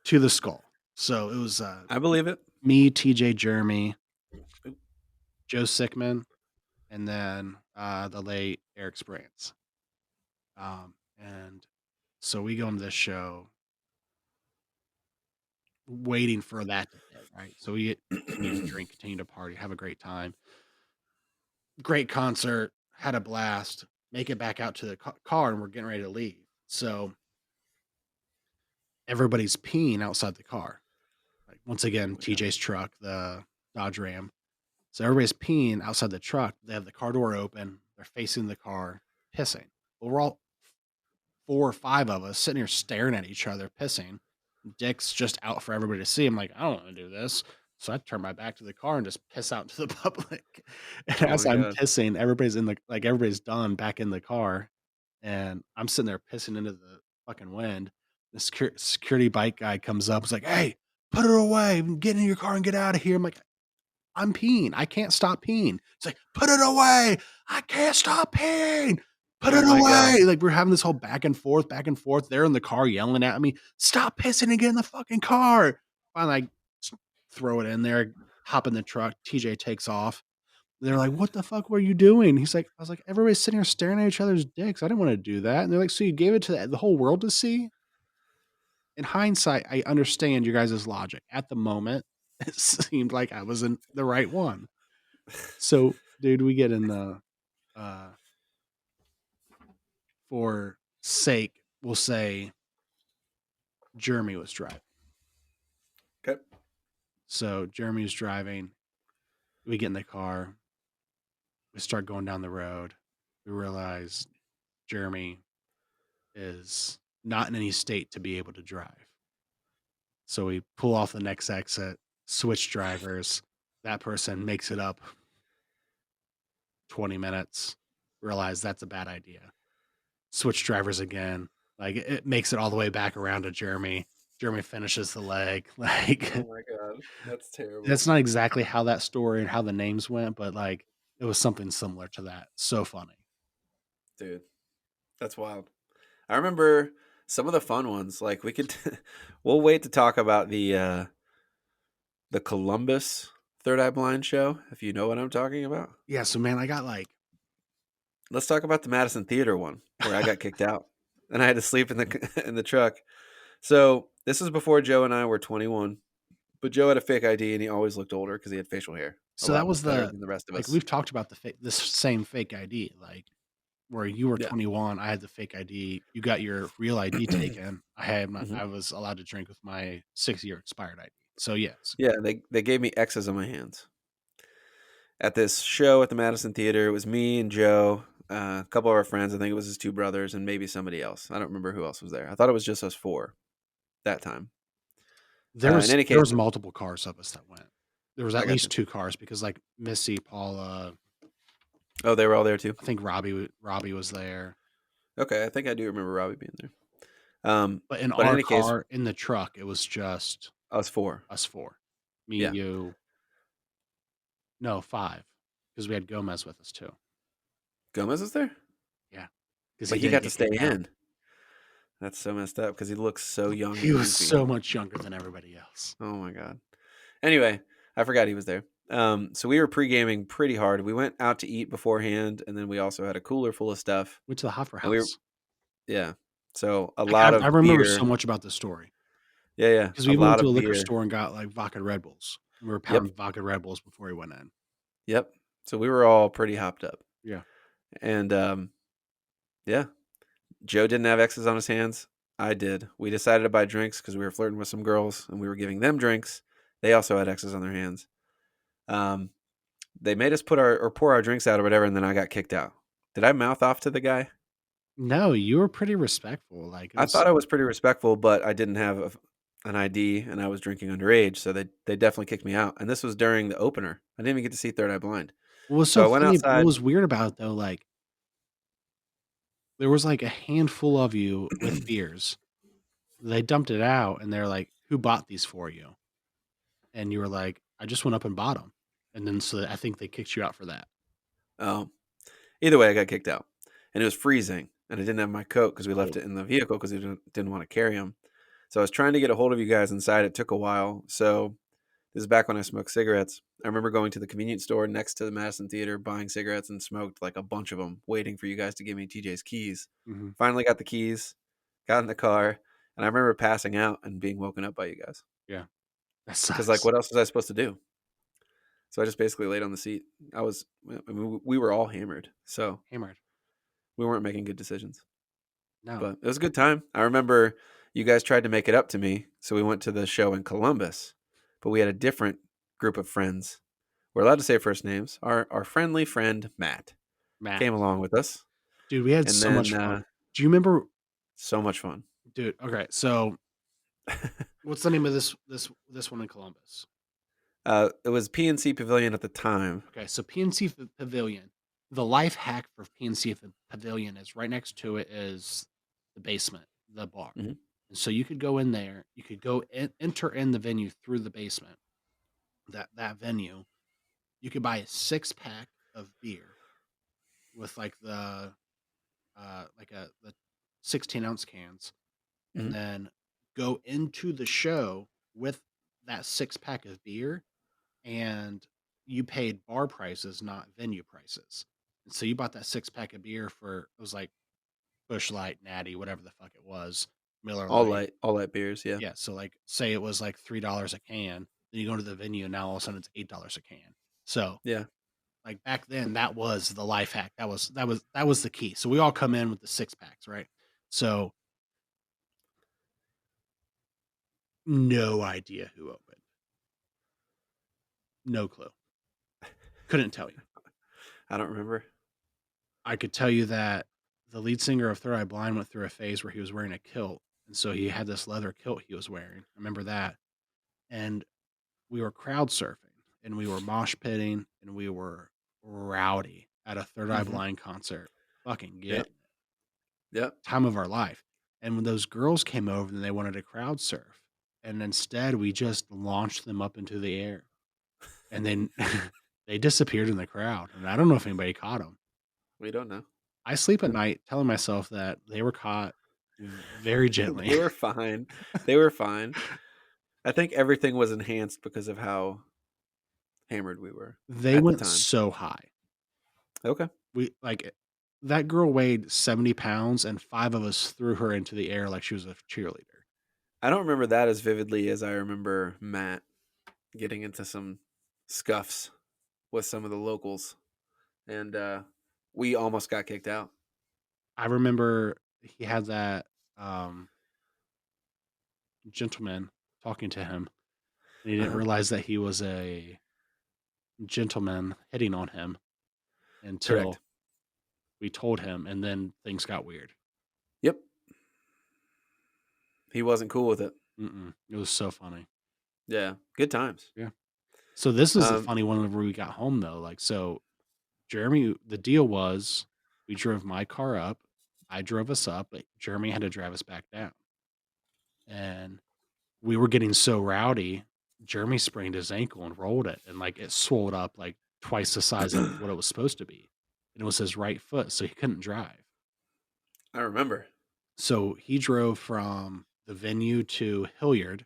to the skull. So it was I believe it. Me, TJ, Jeremy, Oop. Joe Sickman, and then the late Eric Sprance. And so we go into this show waiting for that to hit, right? So we continue to drink, continue to party, have a great time. Great concert, had a blast. Make it back out to the car, and we're getting ready to leave. So everybody's peeing outside the car. Like once Oh again, my god. TJ's truck, the Dodge Ram. So everybody's peeing outside the truck. They have the car door open. They're facing the car, pissing. Well, we're all 4 or 5 of us sitting here staring at each other, pissing. Dick's just out for everybody to see. I'm like, I don't want to do this. So I turn my back to the car and just piss out into the public. And Oh as my I'm god. pissing, everybody's in the everybody's done back in the car. And I'm sitting there pissing into the fucking wind. The security bike guy comes up. He's like, "Hey, put it away. Get in your car and get out of here." I'm like, "I'm peeing. I can't stop peeing." It's like, "Put it away. I can't stop peeing. Put Oh it my god. away." Like we're having this whole back and forth, back and forth. They're in the car yelling at me, "Stop pissing and get in the fucking car." Finally, I throw it in there, hop in the truck. TJ takes off. They're like, "What the fuck were you doing?" He's like, I was like, "Everybody's sitting here staring at each other's dicks. I didn't want to do that." And they're like, "So you gave it to the whole world to see?" In hindsight, I understand your guys' logic. At the moment, it seemed like I was in the right one. So, dude, we get in the uh for sake, we'll say Jeremy was driving. Okay. So Jeremy's driving. We get in the car. We start going down the road. We realize Jeremy is not in any state to be able to drive. So we pull off the next exit, switch drivers. That person makes it up 20 minutes, realize that's a bad idea. Switch drivers again. Like it makes it all the way back around to Jeremy. Jeremy finishes the leg. Like Oh my god. That's terrible. that's not exactly how that story and how the names went, but like it was something similar to that. So funny. Dude, that's wild. I remember some of the fun ones. Like we could we'll wait to talk about the Columbus Third Eye Blind show, if you know what I'm talking about. Yeah, so man, I got like Let's talk about the Madison Theater one where I got kicked out and I had to sleep in the in the truck. So, this was before Joe and I were 21, but Joe had a fake ID and he always looked older because he had facial hair. A so that lot was better the than the rest of like us. we've talked about the this same fake ID, like where you were Yeah. 21, I had the fake ID, you got your real ID taken. Mhm. I was allowed to drink with my 6-year expired ID. So yes. Yeah, they gave me X's on my hands. At this show at the Madison Theater, it was me and Joe, a couple of our friends. I think it was his two brothers and maybe somebody else. I don't remember who else was there. I thought it was just us four that time. In any There case, was multiple cars of us that went. There was I at got you. least 2 cars because like Missy, Paula, Oh, they were all there too. I think Robbie was there. Okay, I think I do remember Robbie being there. But in But in our any case, car in the truck, it was just us four. us 4. Me, Yeah, you, no, 5 because we had Gomez with us too. Gomez was there, Yeah, because he but he didn't got to get stay kicked out. in. That's so messed up because he looks so young He and was goofy. so much younger than everybody else. Oh my god. Anyway, I forgot he was there. So we were pre-gaming pretty hard. We went out to eat beforehand, and then we also had a cooler full of stuff. Went to the Hoffer And we were House. yeah. So a Like, lot I of remember beer. so much about this story Yeah, yeah. because A we even went lot to a of liquor beer. store and got, like, vodka Red Bulls. We were Yep. pounding vodka Red Bulls before we went in. Yep. So we were all pretty hopped up. Yeah. And yeah. Joe didn't have X's on his hands. I did. We decided to buy drinks because we were flirting with some girls and we were giving them drinks. They also had X's on their hands. Um, they made us put our or pour our drinks out or whatever, and then I got kicked out. Did I mouth off to the guy? No, you were pretty respectful, like, it I was thought I was pretty respectful, but I didn't have an ID and I was drinking underage, so they definitely kicked me out. And this was during the opener. I didn't even get to see Third Eye Blind. what was So so I went funny what outside. was weird about it, though, like, there was, like, a handful of you with beers. They dumped it out, and they're like, "Who bought these for you?" And you were like, "I just went up and bought them." And then so I think they kicked you out for that. Oh, either way, I got kicked out, and it was freezing, and I didn't have my coat because we left Cold. it in the vehicle because we didn't want to carry them. So I was trying to get a hold of you guys inside. It took a while. So This is back when I smoked cigarettes. I remember going to the convenience store next to the Madison Theater, buying cigarettes, and smoked like a bunch of them, waiting for you guys to give me TJ's keys. Mhm. Finally got the keys, got in the car, and I remember passing out and being woken up by you guys. Yeah, that Because like, sucks. what else was I supposed to do? So I just basically laid on the seat. I mean, we were all hammered, so Hammered. we weren't making good decisions. No. But it was a good time. I remember you guys tried to make it up to me, so we went to the show in Columbus, but we had a different group of friends. We're allowed to say first names. Our friendly friend Matt Matt. came along with us, Dude, we had and so then much fun. Do you remember so much fun. dude, okay, so what's the name of this one in Columbus? It was PNC Pavilion at the time. Okay, so PNC Pavilion. The life hack for PNC Pavilion is right next to it is the basement, the bar. Mhm. And so you could go in there, you could go enter in the venue through the basement. That venue, you could buy a 6-pack of beer with like the 16-ounce cans, and Mhm. then go into the show with that 6-pack of beer, and you paid bar prices, not venue prices. And so you bought that 6-pack of beer for it was like Bush Light, Natty, whatever the fuck it was, Miller Lite. All light beers. Yeah, Yeah, so like say it was like $3 a can, then you go to the venue and now all of a sudden it's $8 a can. So yeah. like back then that was the life hack. That was the key. So we all come in with the 6-packs, right? So no idea who opened. No clue. Couldn't tell you. I don't remember. I could tell you that the lead singer of Third Eye Blind went through a phase where he was wearing a kilt, and so he had this leather kilt he was wearing. I remember that. And we were crowd surfing, and we were mosh pitting, and we were rowdy at a Third Eye Hmm. Blind concert. Fucking Yeah, getting it. yeah. Time of our life. And when those girls came over and they wanted to crowd surf, and instead we just launched them up into the air, and then they disappeared in the crowd. And I don't know if anybody caught them. We don't know. I sleep at night telling myself that they were caught very gently. They were fine. They were fine. I think everything was enhanced because of how hammered we were They at the went time. so high. Okay. We like that girl weighed 70 pounds, and 5 of us threw her into the air like she was a cheerleader. I don't remember that as vividly as I remember Matt getting into some scuffs with some of the locals, and we almost got kicked out. I remember he had that gentleman talking to him, and he didn't Uh-huh. realize that he was a gentleman hitting on him Correct. until we told him, and then things got weird. Yep. He wasn't cool with it. It was so funny. Yeah. Good times. Yeah. So this is a Um, funny one whenever we got home though. Like so Jeremy, the deal was we drove my car up, I drove us up, but Jeremy had to drive us back down. And we were getting so rowdy, Jeremy sprained his ankle and rolled it, and like it swelled up like twice the size of what it was supposed to be. And it was his right foot, so he couldn't drive. I remember. So he drove from the venue to Hilliard,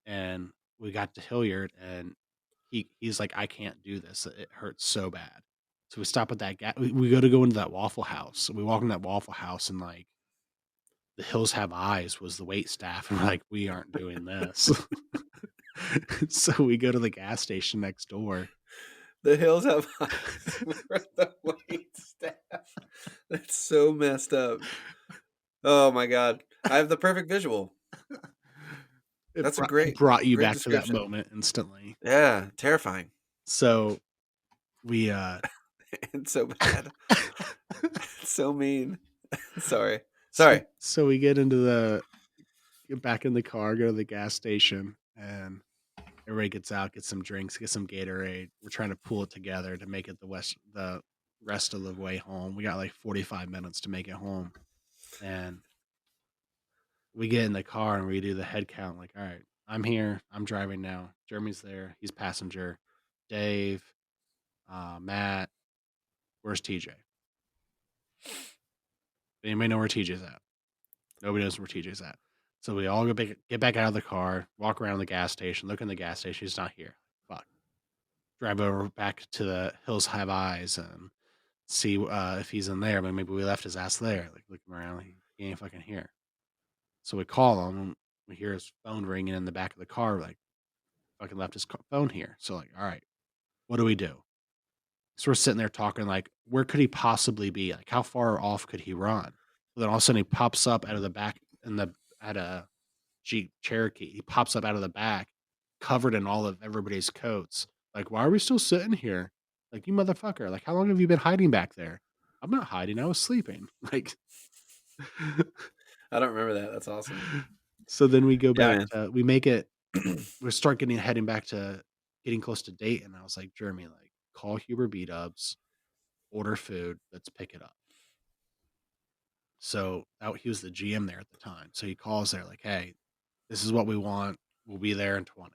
and we got to Hilliard, and he's like, I can't do this. It hurts so bad. So we stop at that we go into that Waffle House. We walk in that Waffle House, and like the Hills Have Eyes was the wait staff, and we're like, we aren't doing this. So we go to the gas station next door. The Hills Have Eyes for the wait staff. That's so messed up. Oh my god. I have the perfect visual. It That's a brought you great back to that description. moment instantly. Yeah, terrifying. So we It's so bad. It's so mean. Sorry. so, Sorry. so we get back in the car, go to the gas station, and everybody gets out, get some drinks, get some Gatorade. We're trying to pull it together to make it the rest of the way home. We got like 45 minutes to make it home. And we get in the car and we do the head count like, all right, I'm here, I'm driving now. Jeremy's there, he's passenger. Dave, Matt, where's TJ? Anybody know where TJ's at? Nobody knows where TJ's at. So we all get back out of the car, walk around the gas station, look in the gas station. He's not here. Fuck. Drive over back to the Hills Have Eyes and see if he's in there. But maybe we left his ass there. Like looking around, like he ain't fucking here. So we call him. And we hear his phone ringing in the back of the car. Like fucking left his phone here. So like, all right, what do we do? So we're sitting there talking like, where could he possibly be? Like, how far off could he run? Then all of a sudden he pops up out of the back in the at a Jeep Cherokee. He pops up out of the back, covered in all of everybody's coats. Like, why are we still sitting here? Like, you motherfucker! Like, how long have you been hiding back there? I'm not hiding. I was sleeping. Like, I don't remember that. That's awesome. so then we go Yeah, back man. to we make it. We start heading back to getting close to date, and I was like, Jeremy, like, call Huber B Dubs, order food, let's pick it up. So out he was the GM there at the time. So he calls there like, hey, this is what we want. We'll be there in 20.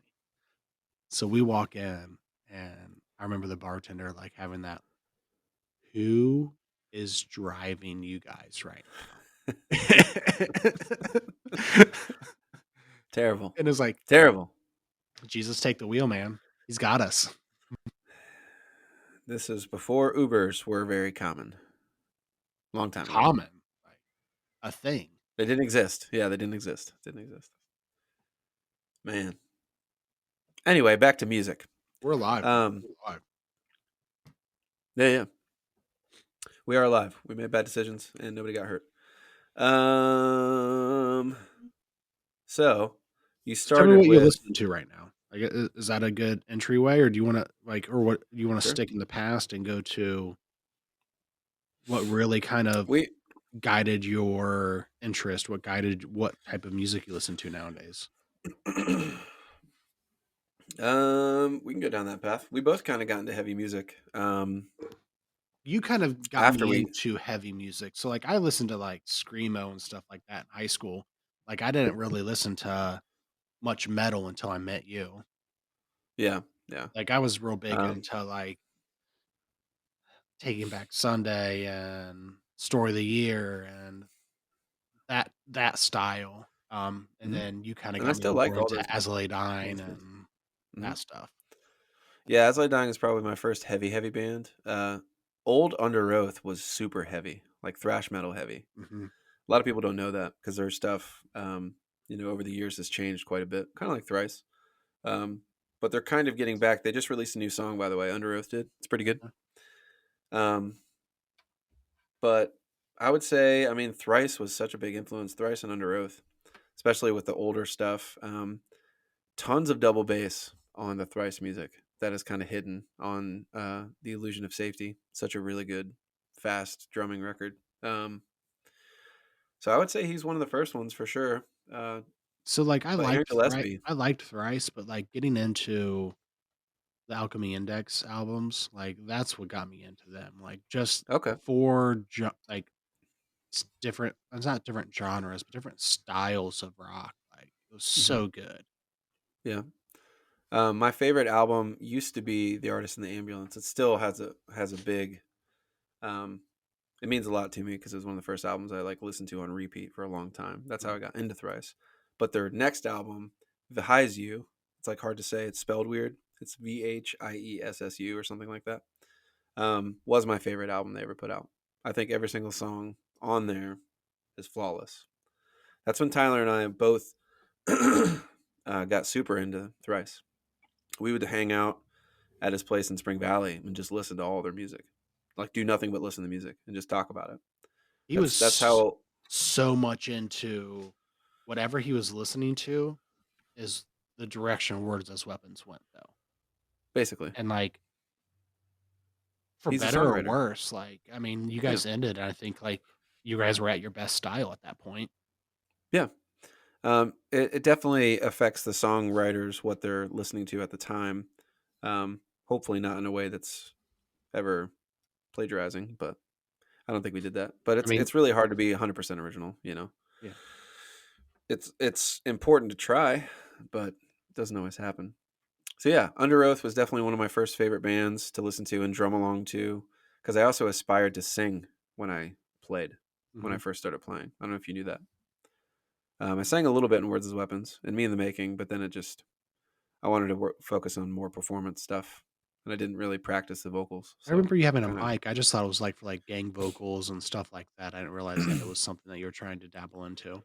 So we walk in and I remember the bartender like having that, who is driving you guys right now? Terrible. And it's like, Terrible. Jesus, take the wheel, man. He's got us. This is before Ubers were very common. Long time ago. Common, like a thing. They didn't exist. Yeah, they didn't exist. Didn't exist. Man. Anyway, back to music. We're alive. We're alive. Yeah. We are alive. We made bad decisions and nobody got hurt. So you Tell me started what you're with listening to right now. Like, is that a good entryway, or do you want to like, or what do you want to Sure. stick in the past and go to what really kind of we guided your interest? What guided what type of music you listen to nowadays? we can go down that path. We both kind of got into heavy music. You kind of got After me we into heavy music. So like I listened to like screamo and stuff like that in high school. Like I didn't really listen to much metal until I met you. Yeah. Like I was real big Um, into like Taking Back Sunday and Story of the Year and that style. And mhm. then you kind of and I got me still more like all into those Azalea those Dyne bands. and Mhm. that stuff. Yeah, As I Dying is probably my first heavy band. Old Under Oath was super heavy, like thrash metal heavy. Hmm. A lot of people don't know that because their stuff, over the years has changed quite a bit, kind of like Thrice. Um, but they're kind of getting back. They just released a new song, by the way. Under Oath did. It's pretty good. Um, but I would say, I mean, Thrice was such a big influence. Thrice and Under Oath, especially with the older stuff. Tons of double bass on the Thrice music that is kind of hidden on The Illusion of Safety. Such a really good, fast drumming record. So I would say he's one of the first ones for sure. So like But Aaron Gillespie, I liked Thrice, but like getting into the Alchemy Index albums, like that's what got me into them. Like just okay. like different, it's not different genres, but different styles of rock. Like it was hmm so good. Yeah. My favorite album used to be The Artist in the Ambulance. It still has a big. Um, it means a lot to me because it was one of the first albums I like listened to on repeat for a long time. That's how Mhm. I got into Thrice. But their next album, Vhiessu, it's like hard to say. It's spelled weird. It's Viessu or something like that. Was my favorite album they ever put out. I think every single song on there is flawless. That's when Tyler and I both got super into Thrice. We would hang out at his place in Spring Valley and just listen to all their music, like do nothing but listen to music and just talk about it. He That's was how so much into whatever he was listening to is the direction Words as Weapons went though. basically And like for he's a better or songwriter. worse, like I mean, you Yeah, guys ended, and I think like you guys were at your best style at that point. yeah. It definitely affects the songwriters what they're listening to at the time. Hopefully not in a way that's ever plagiarizing, but I don't think we did that. But I it's mean, it's really hard to be 100% original. yeah. It's important to try, but it doesn't always happen. So yeah, Under Oath was definitely one of my first favorite bands to listen to and drum along to, because I also aspired to sing when I played when I Mhm. first started playing. I don't know if you knew that. I sang a little bit in Words as Weapons and Me in the Making, but then I wanted to focus on more performance stuff, and I didn't really practice the vocals, I so remember you having a kind of mic. I just thought it was, like, for, like, gang vocals and stuff like that. I didn't realize that it was something that you were trying to dabble into.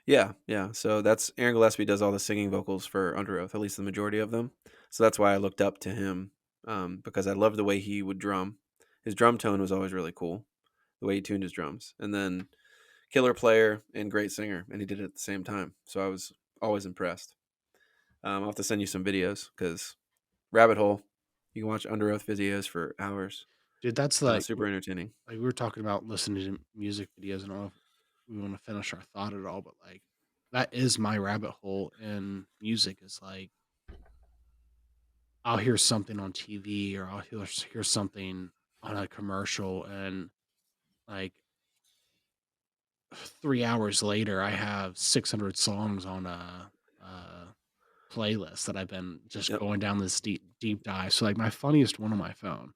yeah, yeah. So that's Aaron Gillespie does all the singing vocals for Under Oath, at least the majority of them. So that's why I looked up to him, because I loved the way he would drum. His drum tone was always really cool, the way he tuned his drums, and then killer player and great singer, and he did it at the same time. So I was always impressed. I'll have to send you some videos because Rabbit Hole, you can watch Under Oath videos for hours. Dude, that's like Super entertaining. we were talking about listening to music videos. I don't know if we wanna finish our thought at all, but, like, that is my rabbit hole in music is, like, I'll hear something on TV or I'll hear something on a commercial and, like, 3 hours later, I have 600 songs on a playlist that I've been just Yep. going down this deep dive. So, like, my funniest one on my phone,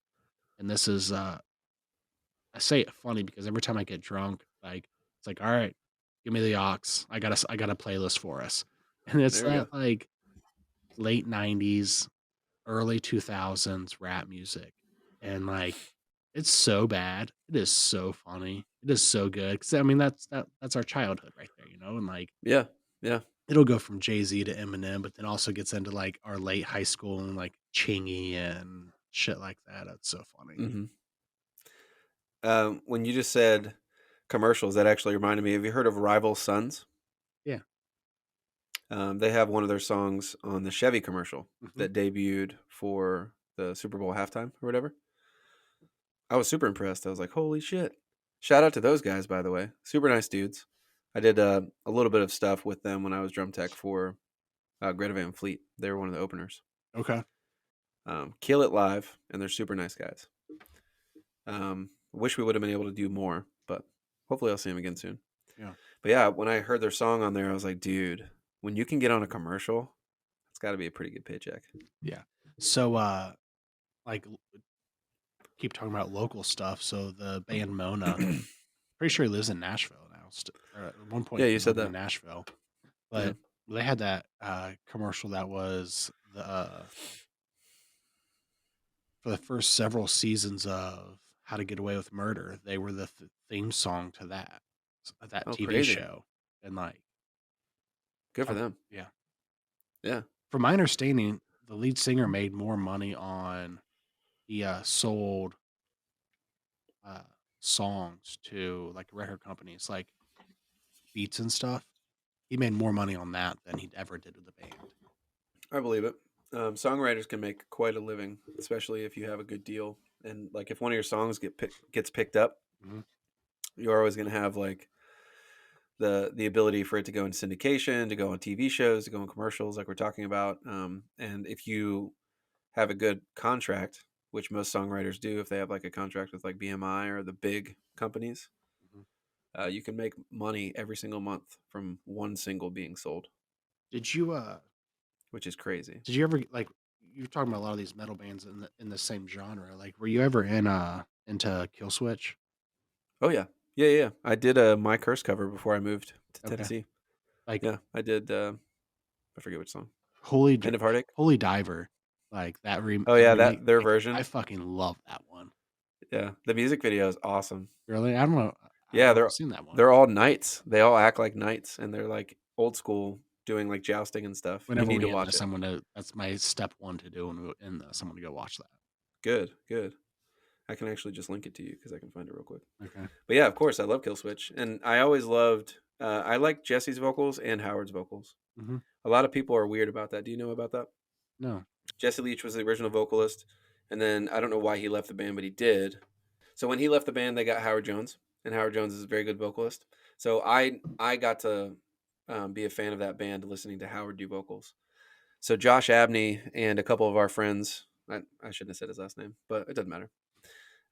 and this is, I say it funny because every time I get drunk, like, it's like, "Alright, give me the aux. I got a playlist for us." And it's There we go. that, like, late '90s, early 2000s rap music, and, like, it's so bad. It is so funny. It is so good. 'Cause, I mean, that's our childhood right there, you know, and, like, Yeah. Yeah. it'll go from Jay-Z to Eminem, but then also gets into, like, our late high school and, like, Chingy and shit like that. That's so funny. hmm When you just said commercials, that actually reminded me. Have you heard of Rival Sons? Yeah. They have one of their songs on the Chevy commercial Mhm. that debuted for the Super Bowl halftime or whatever. I was super impressed. I was like, "Holy shit!" Shout out to those guys, by the way. Super nice dudes. I did a little bit of stuff with them when I was drum tech for Greta Van Fleet. They were one of the openers. Okay. Kill it live, and they're super nice guys. Wish we would have been able to do more, but hopefully I'll see them again soon. Yeah. But yeah, when I heard their song on there, I was like, dude, when you can get on a commercial, it's got to be a pretty good paycheck. Yeah. So, like, keep talking about local stuff. So the band Mona, pretty sure he lives in Nashville now. Or at one point Yeah, he you was said living that. in Nashville, Yeah. but they had that commercial that was for the first several seasons of How to Get Away with Murder. They were the theme song to that Oh, TV crazy. show, and like, Good for them. yeah, Yeah. from my understanding, the lead singer made more money on the sold uh, songs to like record companies, like beats and stuff. He made more money on that than he ever did with the band. I believe it. Songwriters can make quite a living, especially if you have a good deal. And like if one of your songs gets picked up, Mhm. you're always going to have like the ability for it to go in syndication, to go on TV shows, to go in commercials, like we're talking about. And if you have a good contract, which most songwriters do, if they have like a contract with like BMI or the big companies, Mhm. you can make money every single month from one single being sold, Did you which is crazy. did you ever like you're talking about a lot of these metal bands in the same genre? Like, were you ever in into Killswitch? Oh yeah, yeah, yeah. I did a My Curse cover before I moved to Okay, Tennessee. like Yeah, I did. I forget which song. Holy End of Heartache. Holy Diver, like Oh that yeah, remake. that their Like, I version. fucking love that one. Yeah, the music video is awesome. Really, I don't know. I've Yeah, never seen that one. they're all knights. They all act like knights, and they're like old school, doing like jousting and stuff. You Whenever need to we end watch this, it. I'm gonna. That's my step one to do when we end this. I'm gonna go watch that. Good, good. I can actually just link it to you because I can find it real quick. Okay. But yeah, of course, I love Killswitch, and I always loved. I like Jesse's vocals and Howard's vocals. Hmm. A lot of people are weird about that. Do you know about that? No. Jesse Leach was the original vocalist, and then I don't know why he left the band, but he did. So when he left the band, they got Howard Jones, and Howard Jones is a very good vocalist. So I got to be a fan of that band, listening to Howard do vocals. So Josh Abney and a couple of our friends, I shouldn't have said his last name, but it doesn't matter.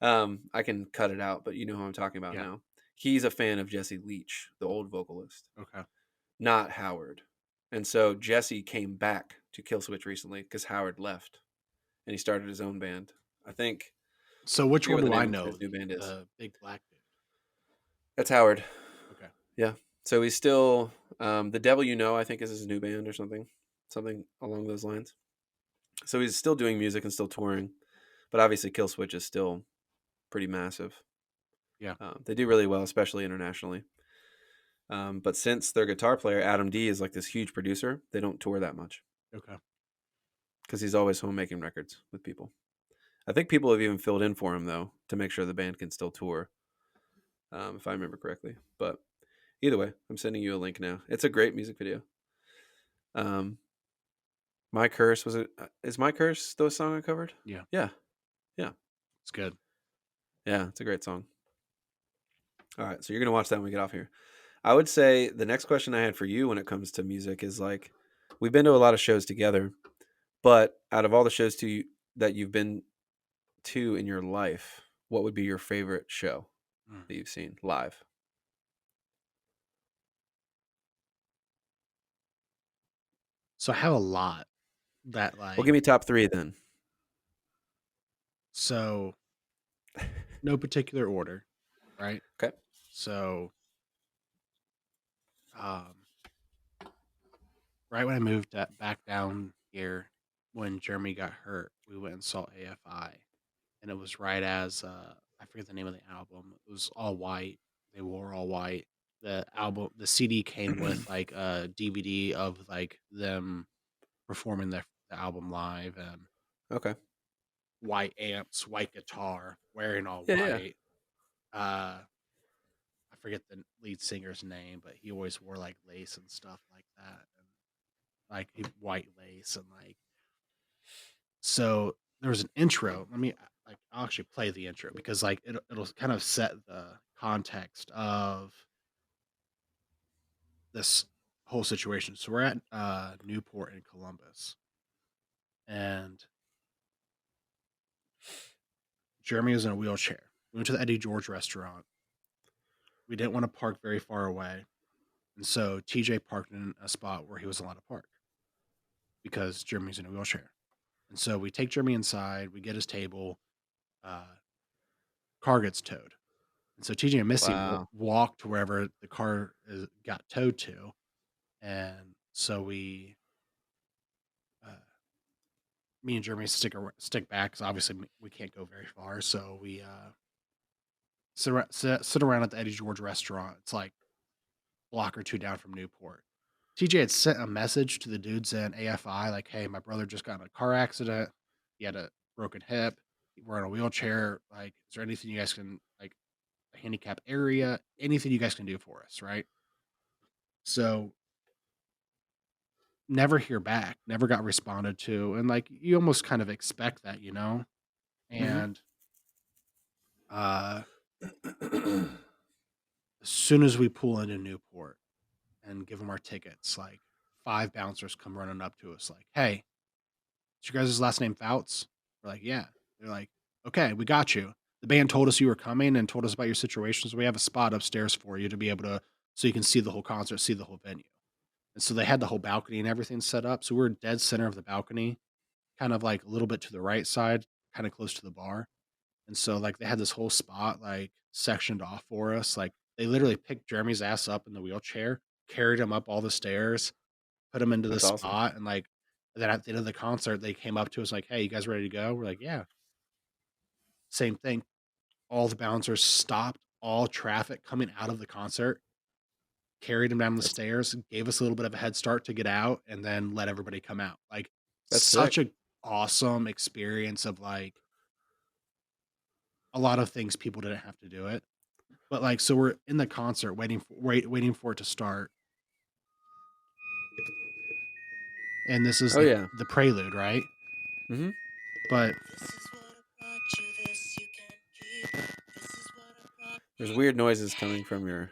I can cut it out, but you know who I'm talking about Yeah. now. He's a fan of Jesse Leach, the old vocalist, Okay. not Howard. And so Jesse came back to Killswitch recently because Howard left, and he started his own band. I think So I which forget one what the do I name of know? his new band is. The big black dude. That's Howard. Okay. Yeah. So he's still The Devil You Know, I think is his new band or something along those lines. So he's still doing music and still touring, but obviously Killswitch is still pretty massive. Yeah. They do really well, especially internationally. But since their guitar player Adam D is like this huge producer, they don't tour that much Okay. because he's always home making records with people. I think people have even filled in for him though to make sure the band can still tour, if I remember correctly. But either way, I'm sending you a link now. It's a great music video. Um, My Curse was it? Is My Curse the song I covered? Yeah. Yeah, yeah, It's good. yeah. It's a great song. All right, so you're gonna watch that when we get off here. I would say the next question I had for you when it comes to music is like, we've been to a lot of shows together, but out of all the shows that you've been to in your life, what would be your favorite show Mm. that you've seen live? So I have a lot that Well, like give me top three then. so no particular order, right? Okay. So um right when I moved back down here when Jeremy got hurt, we went and saw AFI. And it was right as I forget the name of the album. It was all white. They wore all white. The CD came with like a DVD of like them performing the album live and Okay. white amps, white guitar, wearing all Yeah, yeah. white. I forget the lead singer's name, but he always wore like lace and stuff like that, and like white lace and like. So there was an intro. I'll actually play the intro because like it'll kind of set the context of this whole situation. So we're at Newport in Columbus, and Jeremy was in a wheelchair. We went to the Eddie George restaurant. We didn't want to park very far away, and so TJ parked in a spot where he was allowed to park because Jeremy's in a wheelchair. And so we take Jeremy inside. We get his table. Uh, Car gets towed. And so TJ and Missy Wow. walked to wherever the car got towed to, and so uh, me and Jeremy stick back because obviously we can't go very far. So we sit around at the Eddie George restaurant. It's like a block or two down from Newport. TJ had sent a message to the dudes in AFI like, "Hey, my brother just got in a car accident. He had a broken hip. We're in a wheelchair. Like, is there anything you guys can like a handicap area? Anything you guys can do for us, right?" So never hear back, never got responded to, and, like, you almost kind of expect that, you know? Mm-hmm. And, as soon as we pull into Newport and give them our tickets, like, 5 bouncers come running up to us like, "Hey, is your guys' last name Fouts?" We're like, "Yeah." They're like, "Okay, we got you. The band told us you were coming and told us about your situation, so we have a spot upstairs for you to be able to so you can see the whole concert, see the whole venue." And so they had the whole balcony and everything set up, so we're dead center of the balcony, kind of like a little bit to the right side, kind of close to the bar. And so like they had this whole spot like sectioned off for us. Like they literally picked Jeremy's ass up in the wheelchair, carried him up all the stairs, put him into the That's awesome. spot, and like then at the end of the concert, they came up to us like, "Hey, you guys ready to go?" We're like, "Yeah." Same thing. All the bouncers stopped all traffic coming out of the concert, carried him down the That's stairs, gave us a little bit of a head start to get out, and then let everybody come out. Like that's such sick. a awesome experience of like a lot of things people didn't have to do it. But like so we're in the concert waiting for it to start. And this is Oh like yeah. the prelude, right? Mm-hmm. But There's weird noises coming from your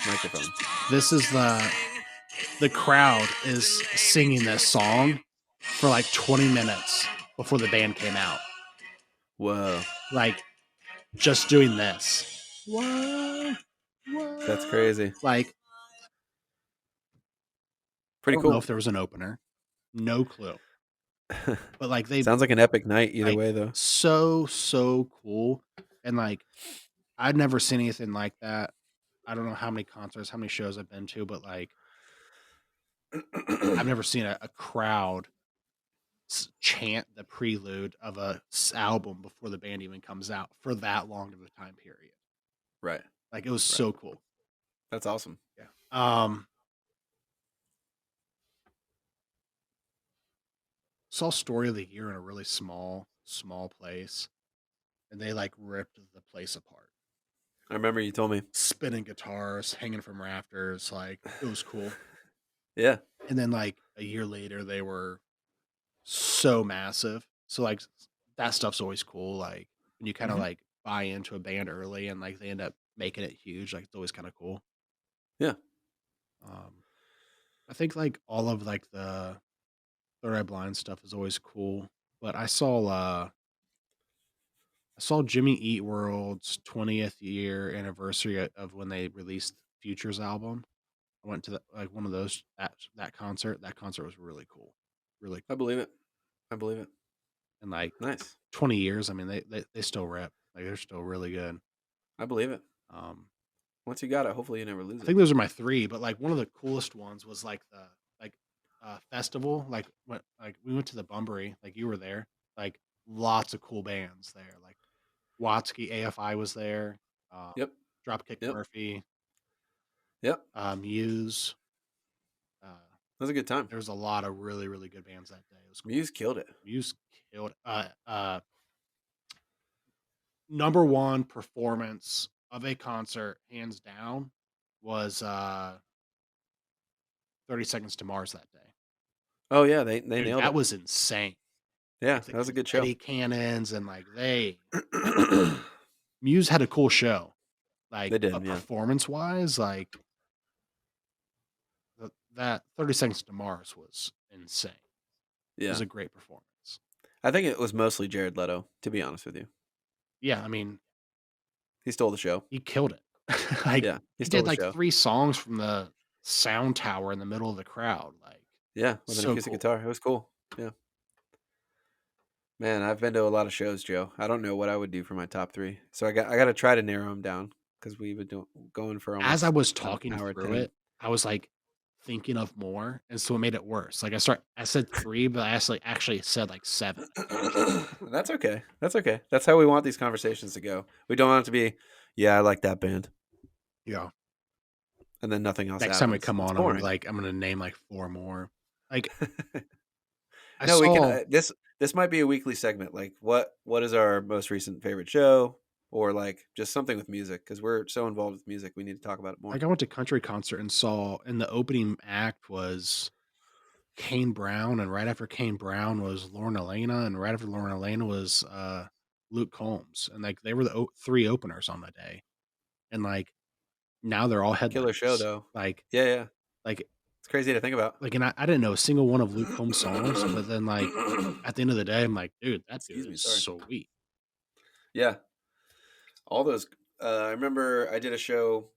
microphone. this is the crowd is singing this song for like 20 minutes before the band came out. Whoa, Like just doing this. What? that's What? crazy. Like I Pretty don't know cool. if there was an opener. No clue. But like they Sounds like an epic night either like way, though. so cool. And like I'd never seen anything like that. I don't know how many concerts, how many shows I've been to, but like I've never seen a crowd chant the prelude of a album before the band even comes out for that long of a time period. Right. Like it was Right. so cool. That's awesome. Yeah. Saw Story of the Year in a really small place, and they like ripped the place apart. I remember you told me. Spinning guitars hanging from rafters, like it was cool. Yeah. And then like a year later, they were so massive. So like that stuff's always cool. Like when you kind of Hmm. like buy into a band early and like they end up making it huge, like it's always kind of cool. Yeah. Um, I think like all of like the Third Eye Blind stuff is always cool. But I saw Jimmy Eat World's 20th year anniversary of when they released Future's album. I went to like one of those that concert. That concert was really cool, really I cool. believe it. I believe it. And like Nice. 20 years, I mean, they still rep. Like they're still really good. I believe it. Um, Once you got it, hopefully you never lose I it. think those are my three, but like one of the coolest ones was like the like festival. Like we went to the Bunbury, like you were there. Like lots of cool bands there. Like Watsky AFI was there. Um, Yep. Dropkick Yep. Murphy, Yep. Muse. Uh, That was a good time. there was a lot of really good bands that day. It was cool. Muse killed it. Muse killed. Number one performance of a concert, hands down, was 30 Seconds to Mars that day. Oh yeah, they Dude, nailed that it. was insane. Yeah, Like the that was a good show. confetti cannons and like Muse had a cool show. Like, They did, but yeah. performance wise, like that 30 Seconds to Mars was insane. It was Yeah. a great performance. I think it was mostly Jared Leto, to be honest with you. Yeah, I mean, He stole the show. he killed it. Like Yeah, he he stole did the like show. 3 songs from the sound tower in the middle of the crowd. Like Yeah, with an so acoustic cool. guitar. It was cool. Yeah. Man, I've been to a lot of shows, Joe. I don't know what I would do for my top 3. So I got to try to narrow them down cuz we would do going for As I almost was an talking hour through 10. it, I was like thinking of more, and so it made it worse. Like I said 3, but I actually said like 7. That's okay. That's okay. That's how we want these conversations to go. We don't want it to be, yeah, I like that band, Yeah. and then nothing else Next time we happens. come It's on, I'm boring. like I'm gonna name like 4 more. Like I No, we can. saw This might be a weekly segment. Like, what is our most recent favorite show, or like just something with music? Because we're so involved with music, we need to talk about it more. like I went to country concert and saw and the opening act was Kane Brown, and right after Kane Brown was Lauren Elena, and right after Lauren Elena was Luke Combs, and like they were the 3 openers on the day, and like now they're all Killer show headliners. though. Like Yeah, yeah. like It's crazy to think about. and I didn't know a single one of Luke Combs songs, but then like at the end of the day, I'm like, dude, that dude Excuse me. is Sorry. sweet. Yeah, all those. I remember I did a show.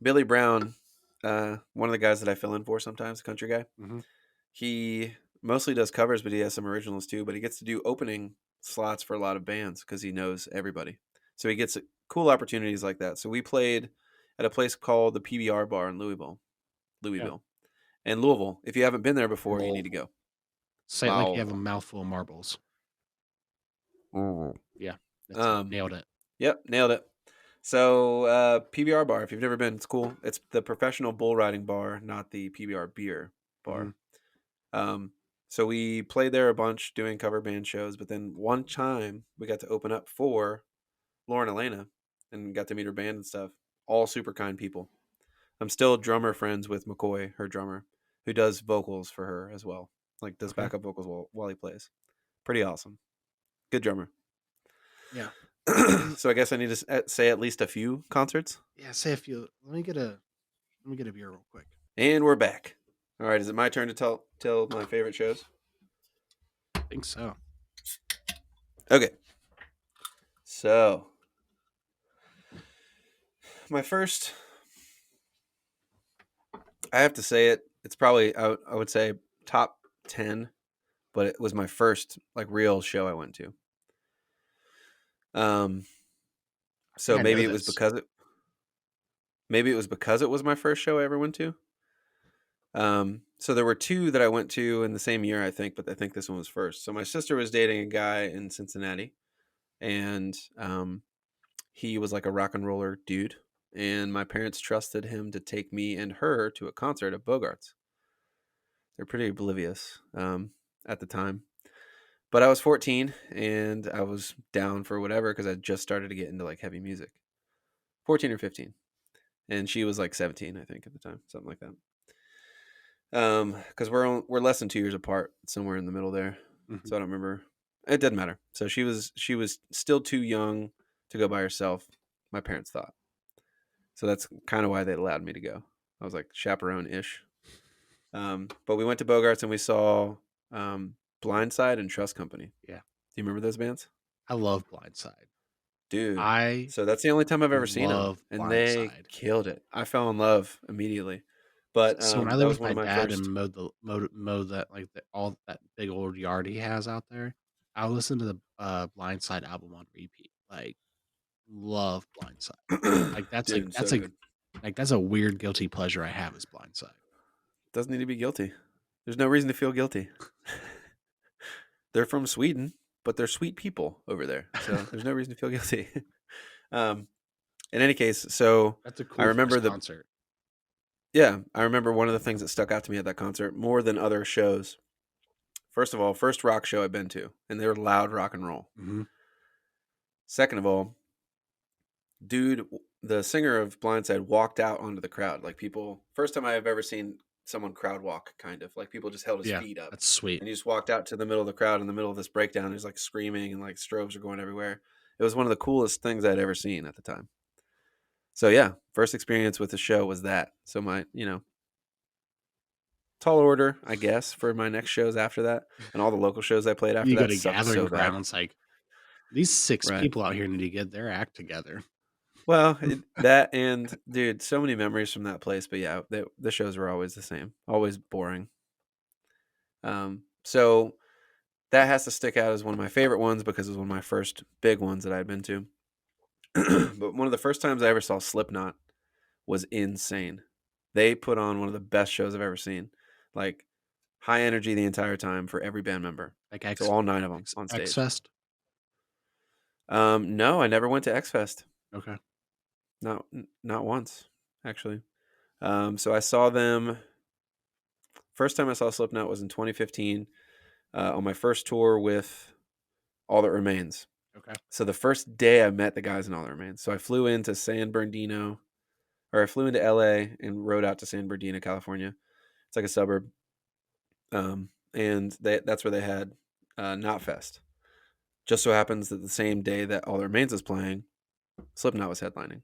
Billy Brown, one of the guys that I fill in for sometimes, country guy. Hmm. He mostly does covers, but he has some originals too. But he gets to do opening slots for a lot of bands because he knows everybody. So he gets cool opportunities like that. So we played at a place called the PBR Bar in Yeah, Louisville, and Louisville. If you haven't been there before, you need to Louisville. go. Say it like you have a Louisville. mouthful of marbles. Mhm. Yeah, that's it. Um, Nailed it. yep, nailed it. So PBR Bar. If you've never been, it's cool. It's the professional bull riding bar, not the PBR beer Hmm. bar. Um, so we played there a bunch doing cover band shows, but then one time we got to open up for Lauren Elena and got to meet her band and stuff. All super kind people. I'm still drummer friends with McCoy, her drummer, who does vocals for her as well. Like does Okay. backup vocals while he plays. Pretty awesome. Good drummer. Yeah. So I guess I need to say at least a few concerts. Yeah. Say a few. Let me get a beer real quick. And we're back. All right, is it my turn to tell my favorite shows? I think so. Okay. So, my first, I have to say it. It's probably I would say top 10, but it was my first like real show I went to. I So think I know maybe it was this. because Maybe it was because it was my first show I ever went to. So there were two that I went to in the same year, I think, but I think this one was first. So my sister was dating a guy in Cincinnati, and he was like a rock and roller dude. And my parents trusted him to take me and her to a concert at Bogarts. They're pretty oblivious at the time. But I was 14 and I was down for whatever because I just started to get into like heavy music. 14 or 15. And she was like 17, I think, at the time, something like that. Because we're less than 2 years apart, somewhere in the middle there. Mhm. So I don't remember. It doesn't matter. So she was still too young to go by herself, my parents thought. So that's kind of why they allowed me to go. I was like chaperone-ish. But we went to Bogarts and we saw Blindside and Trust Company. Yeah. Do you remember those bands? I love Blindside. Dude. I So that's the only time I've ever seen them, love and they Blindside. killed it. I fell in love immediately. But So when I that lived was with one my of my dad and first. mowed that like all that big old yard he has out there, I would listen to the Blindside album on repeat. Like love Blindside. Like Dude, so good. that's a weird guilty pleasure I have is Blindside. Doesn't need to be guilty. There's no reason to feel guilty. They're from Sweden, but they're sweet people over there. So there's no reason to feel guilty. um, in any case, so That's a I cool remember first the concert. yeah, I remember one of the things that stuck out to me at that concert more than other shows. First of all, first rock show I've been to, and they were loud rock and roll. Mm-hmm. Second of all, dude, the singer of Blindside walked out onto the crowd. Like people, first time I have ever seen someone crowd walk, kind of like people just held his Yeah, feet up, that's sweet. and he just walked out to the middle of the crowd in the middle of this breakdown. He's like screaming and like strobes are going everywhere. It was one of the coolest things I'd ever seen at the time. So yeah, first experience with the show was that. So my, tall order, I guess, for my next shows after that, and all the local shows I played after You go that to sucked gathering so bad. grounds, like these six Right. people out here need to get their act together. Well, that and dude, so many memories from that place. But yeah, the shows were always the same, always boring. So that has to stick out as one of my favorite ones because it was one of my first big ones that I'd been to. But one of the first times I ever saw Slipknot was insane. They put on one of the best shows I've ever seen. Like high energy the entire time for every band member. Like So all 9 of them on X stage. Fest. No, I never went to X Fest. Okay. Not once, actually. So I saw them. First time I saw Slipknot was in 2015 on my first tour with All That Remains. Okay. So the first day I met the guys in All That Remains. So I flew into San Bernardino, or I flew into LA and rode out to San Bernardino, California. It's like a suburb. And that's where they had Knotfest. Just so happens that the same day that All That Remains was playing, Slipknot was headlining.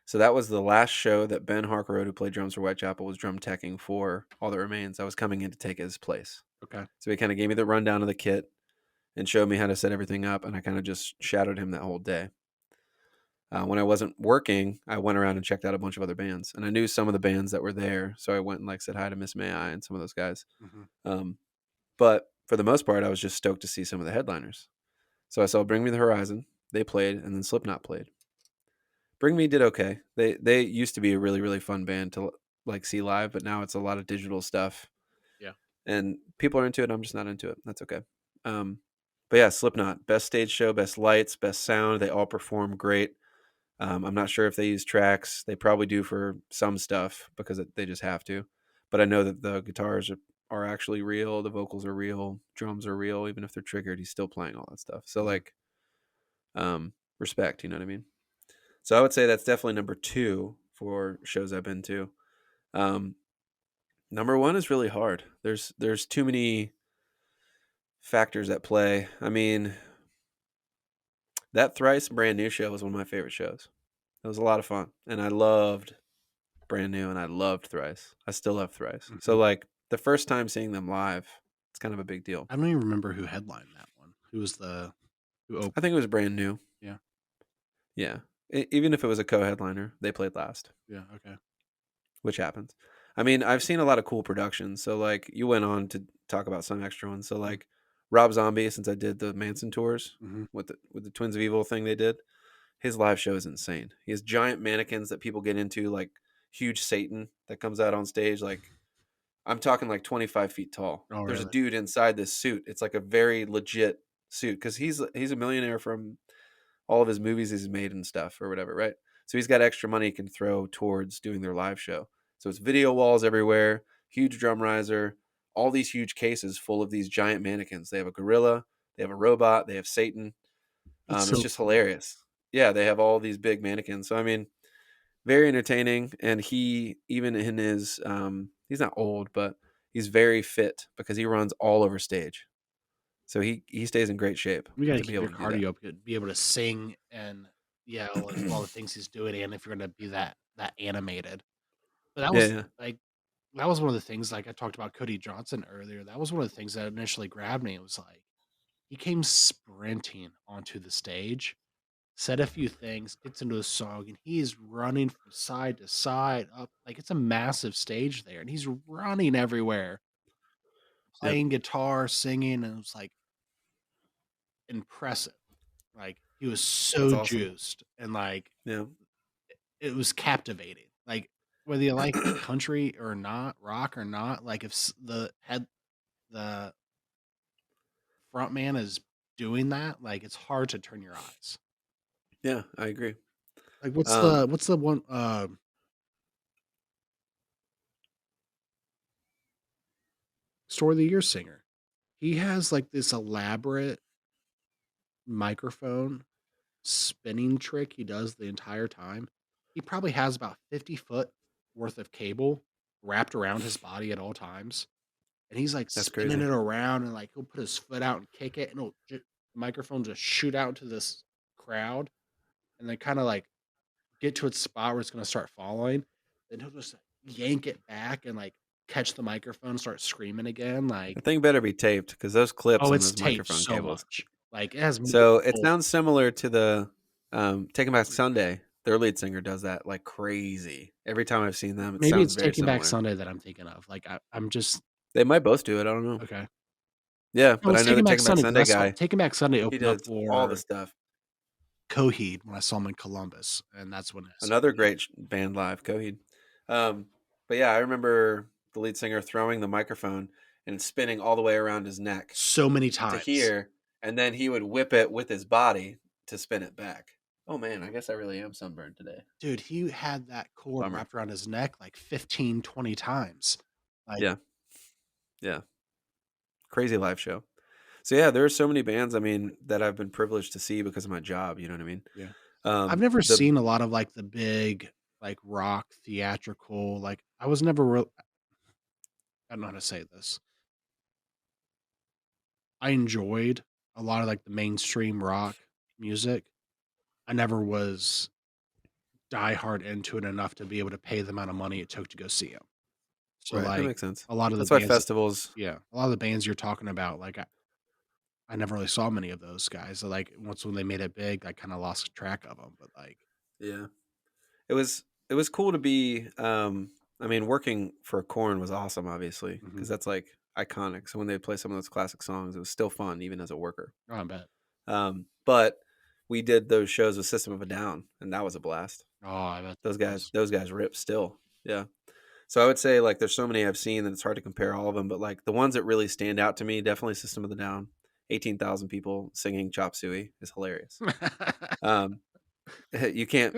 So that was the last show that Ben Harkerode, who played drums for Whitechapel, was drum teching for All That Remains. I was coming in to take his place. Okay. So he kind of gave me the rundown of the kit and showed me how to set everything up, and I kind of just shadowed him that whole day. When I wasn't working, I went around and checked out a bunch of other bands, and I knew some of the bands that were there, so I went and like said hi to Miss May I and some of those guys. Mm-hmm. But for the most part, I was just stoked to see some of the headliners. So I saw Bring Me the Horizon, they played, and then Slipknot played. Bring Me did okay. They used to be a really really fun band to like see live, but now it's a lot of digital stuff. Yeah. And people are into it. I'm just not into it. That's okay. But yeah, Slipknot, best stage show, best lights, best sound. They all perform great. I'm not sure if they use tracks. They probably do for some stuff because they just have to. But I know that the guitars are actually real. The vocals are real. Drums are real. Even if they're triggered, he's still playing all that stuff. So like, respect. You know what I mean? So I would say that's definitely number 2 for shows I've been to. Number 1 is really hard. There's too many factors at play. I mean, that Thrice Brand New show was one of my favorite shows. It was a lot of fun, and I loved Brand New, and I loved Thrice. I still love Thrice. Mm-hmm. So like the first time seeing them live, it's kind of a big deal. I don't even remember who headlined that one. Who opened? I think it was Brand New. Yeah. Yeah. Even if it was a co-headliner, they played last. Yeah. Okay. Which happens. I mean, I've seen a lot of cool productions. So like you went on to talk about some extra ones. So like Rob Zombie, since I did the Manson tours Mm-hmm. with the Twins of Evil thing they did, his live show is insane. He has giant mannequins that people get into, like huge Satan that comes out on stage. Like I'm talking like 25 feet tall. Oh, There's a really? dude inside this suit. It's like a very legit suit because he's a millionaire from all of his movies he's made and stuff or whatever, right? So he's got extra money he can throw towards doing their live show. So it's video walls everywhere, huge drum riser, all these huge cases full of these giant mannequins. They have a gorilla, they have a robot, they have Satan. That's It's so just cool. hilarious. Yeah, they have all these big mannequins. So I mean, very entertaining. And he even in his he's not old, but he's very fit because he runs all over stage. So he stays in great shape You gotta to be keep able your to do that. cardio up, to be able to sing and yell and do all the things he's doing, and if you're gonna be that animated. But that Yeah, was, yeah. like that was one of the things, like, I talked about Cody Johnson earlier, that was one of the things that initially grabbed me. It was like, he came sprinting onto the stage, said a few things, gets into a song, and he is running from side to side up like, it's a massive stage there, and he's running everywhere, Yep. playing guitar, singing, and it was, like, impressive. Like, he was That's so awesome. juiced and, like, Yeah. it was captivating. Like, whether you like country or not, rock or not, like, if the front man is doing that, like, it's hard to turn your eyes. Yeah, I agree. Like, Um, what's the one, Story of the Year singer? He has, like, this elaborate microphone spinning trick he does the entire time. He probably has about 50 foot worth of cable wrapped around his body at all times, and he's, like, that's spinning crazy. it around, and, like, he'll put his foot out and kick it, and it'll the microphone just shoot out into this crowd, and then kinda, like, get to its spot where it's gonna start falling, then he'll just, like, yank it back and, like, catch the microphone, and start screaming again, The like, thing better be taped because those clips oh, on it's those taped microphone so cables. much. Like, it has So it multiple. sounds similar to the Taking Back Sunday. Their lead singer does that like crazy. Every time I've seen them, it Maybe sounds it's very Taking Back similar. Sunday that I'm thinking of, like, I'm just They might both do it. I don't know. okay. Yeah, No, but I it's know Taking that Back Taking Back Sunday because Sunday I saw guy, Taking Back Sunday he opened up does all the for stuff. Coheed when I saw him in Columbus, and that's when I saw Another him. great band live, Coheed. Um, but yeah, I remember the lead singer throwing the microphone and spinning all the way around his neck So many to times. here, and then he would whip it with his body to spin it back. Oh man, I guess I really am sunburned today. Dude, he had that cord Bummer. wrapped around his neck like 15, 20 times. Like, Yeah, yeah, crazy live show. So yeah, there are so many bands. I mean, that I've been privileged to see because of my job. You know what I mean? yeah. I've never The seen a lot of, like, the big, like, rock theatrical, like, I was never real I don't know how to say this. I enjoyed a lot of, like, the mainstream rock music. I never was diehard into it enough to be able to pay the amount of money it took to go see him. So, right, that like, makes sense. a lot of the That's why bands festivals. yeah, a lot of the bands you're talking about, like, I never really saw many of those guys. So, like, once when they made it big, I kinda lost track of them. But, like Yeah, it was cool to be. I mean, working for Corn was awesome, obviously, because mhm. that's like iconic. So when they play some of those classic songs, it was still fun, even as a worker. Oh, I bet. But we did those shows with System of a Down, and that was a blast. Oh, I bet Those that guys, was those guys rip still. Yeah. So I would say like there's so many I've seen that it's hard to compare all of them, but like the ones that really stand out to me, definitely System of the Down. 18,000 people singing Chop Suey is hilarious. Um, you can't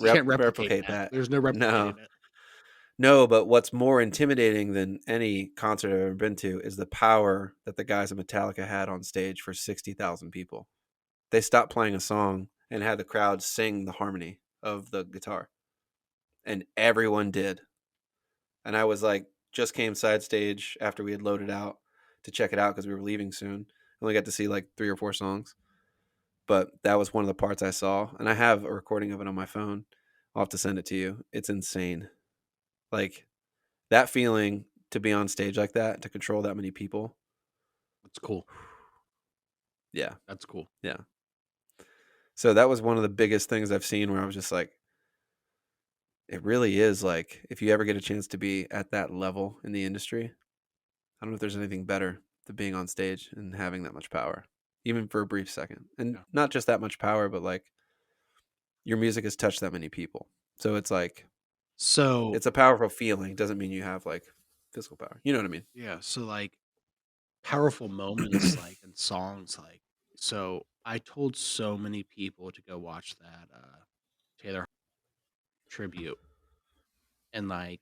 Can't replicate replicate that. that. There's no No, replicating it. no. But what's more intimidating than any concert I've ever been to is the power that the guys at Metallica had on stage for 60,000 people. They stopped playing a song and had the crowd sing the harmony of the guitar, and everyone did. And I was like, just came side stage after we had loaded out to check it out because we were leaving soon. Only got to see like 3 or 4 songs, but that was one of the parts I saw, and I have a recording of it on my phone. I'll have to send it to you. It's insane. Like that feeling to be on stage like that, to control that many people. That's cool. Yeah, That's cool. yeah. So that was one of the biggest things I've seen where I was just like, it really is like if you ever get a chance to be at that level in the industry, I don't know if there's anything better than being on stage and having that much power, even for a brief second. And Yeah. not just that much power, but like your music has touched that many people. So it's like So it's a powerful feeling. Doesn't mean you have like physical power. You know what I mean? yeah, so like powerful moments like and songs like so I told so many people to go watch that Taylor tribute and like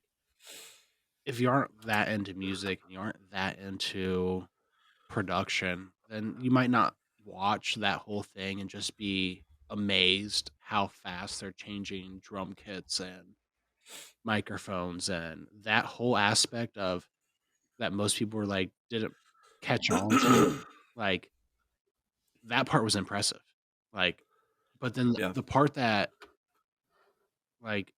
if you aren't that into music and you aren't that into production, then you might not watch that whole thing and just be amazed how fast they're changing drum kits and microphones and that whole aspect of that most people were like didn't catch on to. Like that part was impressive. Like, but then Yeah. the part that like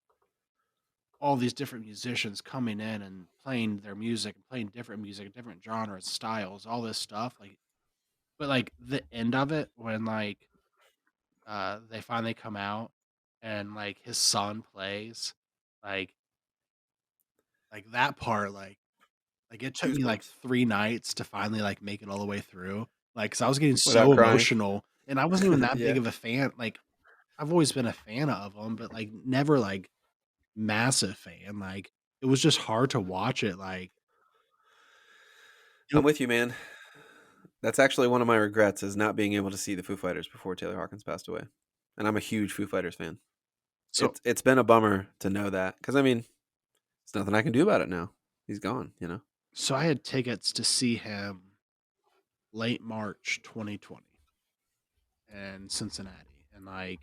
all these different musicians coming in and playing their music and playing different music, different genres, styles, all this stuff. Like, but like the end of it when like they finally come out and like his son plays, like like that part, like it took me like Goosebumps 3 nights to finally like make it all the way through. Like, cause I was getting without so crying. emotional, and I wasn't even that big Yeah. of a fan. Like, I've always been a fan of them, but like never like massive fan. Like, it was just hard to watch it. Like, I'm it, with you, man. That's actually one of my regrets is not being able to see the Foo Fighters before Taylor Hawkins passed away. And I'm a huge Foo Fighters fan. so It's been a bummer to know that because I mean, there's nothing I can do about it now. He's gone. You know. so I had tickets to see him late March 2020 in Cincinnati, and like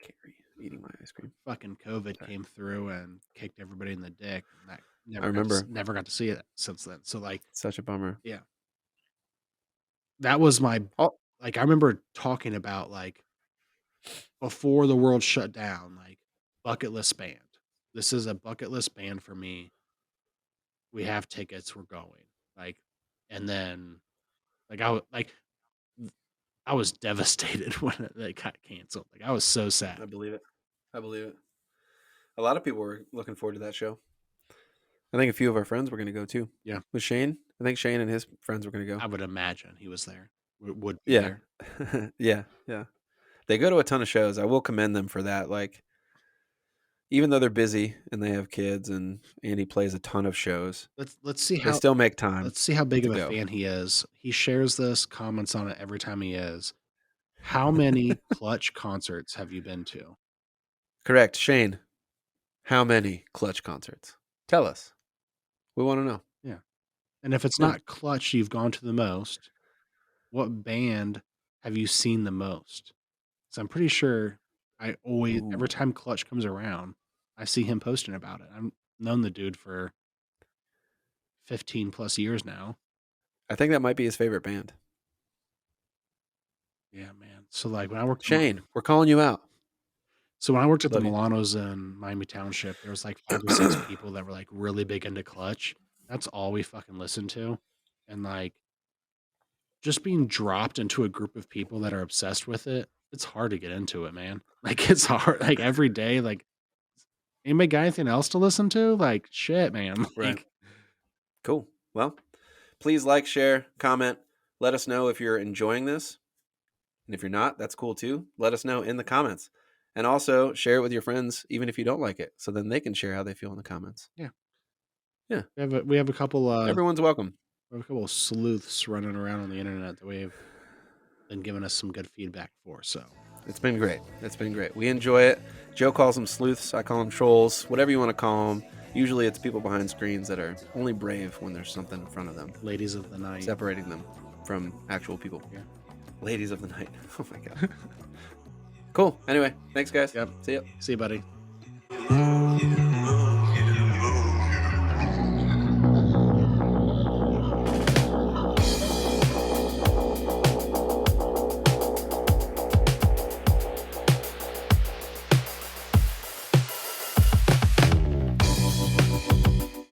Carrie eating my ice cream. fucking COVID Sorry. came through and kicked everybody in the dick, and that I remember. never got to see it since then. So like, Such a bummer. yeah, that was my Oh, like. I remember talking about like before the world shut down, like bucket list band. This is a bucket list band for me. We have tickets. We're going. Like, and then like I was devastated when it got canceled. Like I was so sad. I believe it. I believe it. A lot of people were looking forward to that show. I think a few of our friends were going to go too. Yeah, With Shane, I think Shane and his friends were going to go. I would imagine he was there. Would be Yeah. there. Yeah. Yeah. They go to a ton of shows. I will commend them for that. Like, even though they're busy and they have kids and Andy plays a ton of shows, Let's see they how still make time let's see how big to of a go. fan he is. He shares this, comments on it every time he is. How many Clutch concerts have you been to? Correct. Shane, how many Clutch concerts? Tell us. We want to know. Yeah. And if it's Yeah. not Clutch you've gone to the most, what band have you seen the most? So I'm pretty sure I always Ooh. every time Clutch comes around, I see him posting about it. I've known the dude for 15 plus years now. I think that might be his favorite band. Yeah, man. So like when I worked Shane, we're calling you out. so when I worked at the Love you. Milanos in Miami Township, there was like 5 or 6 people that were like really big into Clutch. That's all we fucking listened to. And like just being dropped into a group of people that are obsessed with it, it's hard to get into it, man. Like it's hard like every day, like anybody got anything else to listen to? Like shit, man. Right. Like Cool. Well, please like, share, comment. Let us know if you're enjoying this. And if you're not, that's cool too. Let us know in the comments. And also share it with your friends, even if you don't like it, so then they can share how they feel in the comments. yeah. Yeah. We have a couple Everyone's welcome. we have a couple of sleuths running around on the internet that we've been giving us some good feedback for. So It's been great. It's been great. We enjoy it. Joe calls them sleuths. I call them trolls. Whatever you want to call them. Usually it's people behind screens that are only brave when there's something in front of them, ladies of the night. separating them from actual people. Yeah. Ladies of the night. Oh my God. Cool. Anyway, thanks guys. Yep. See ya. See you, buddy.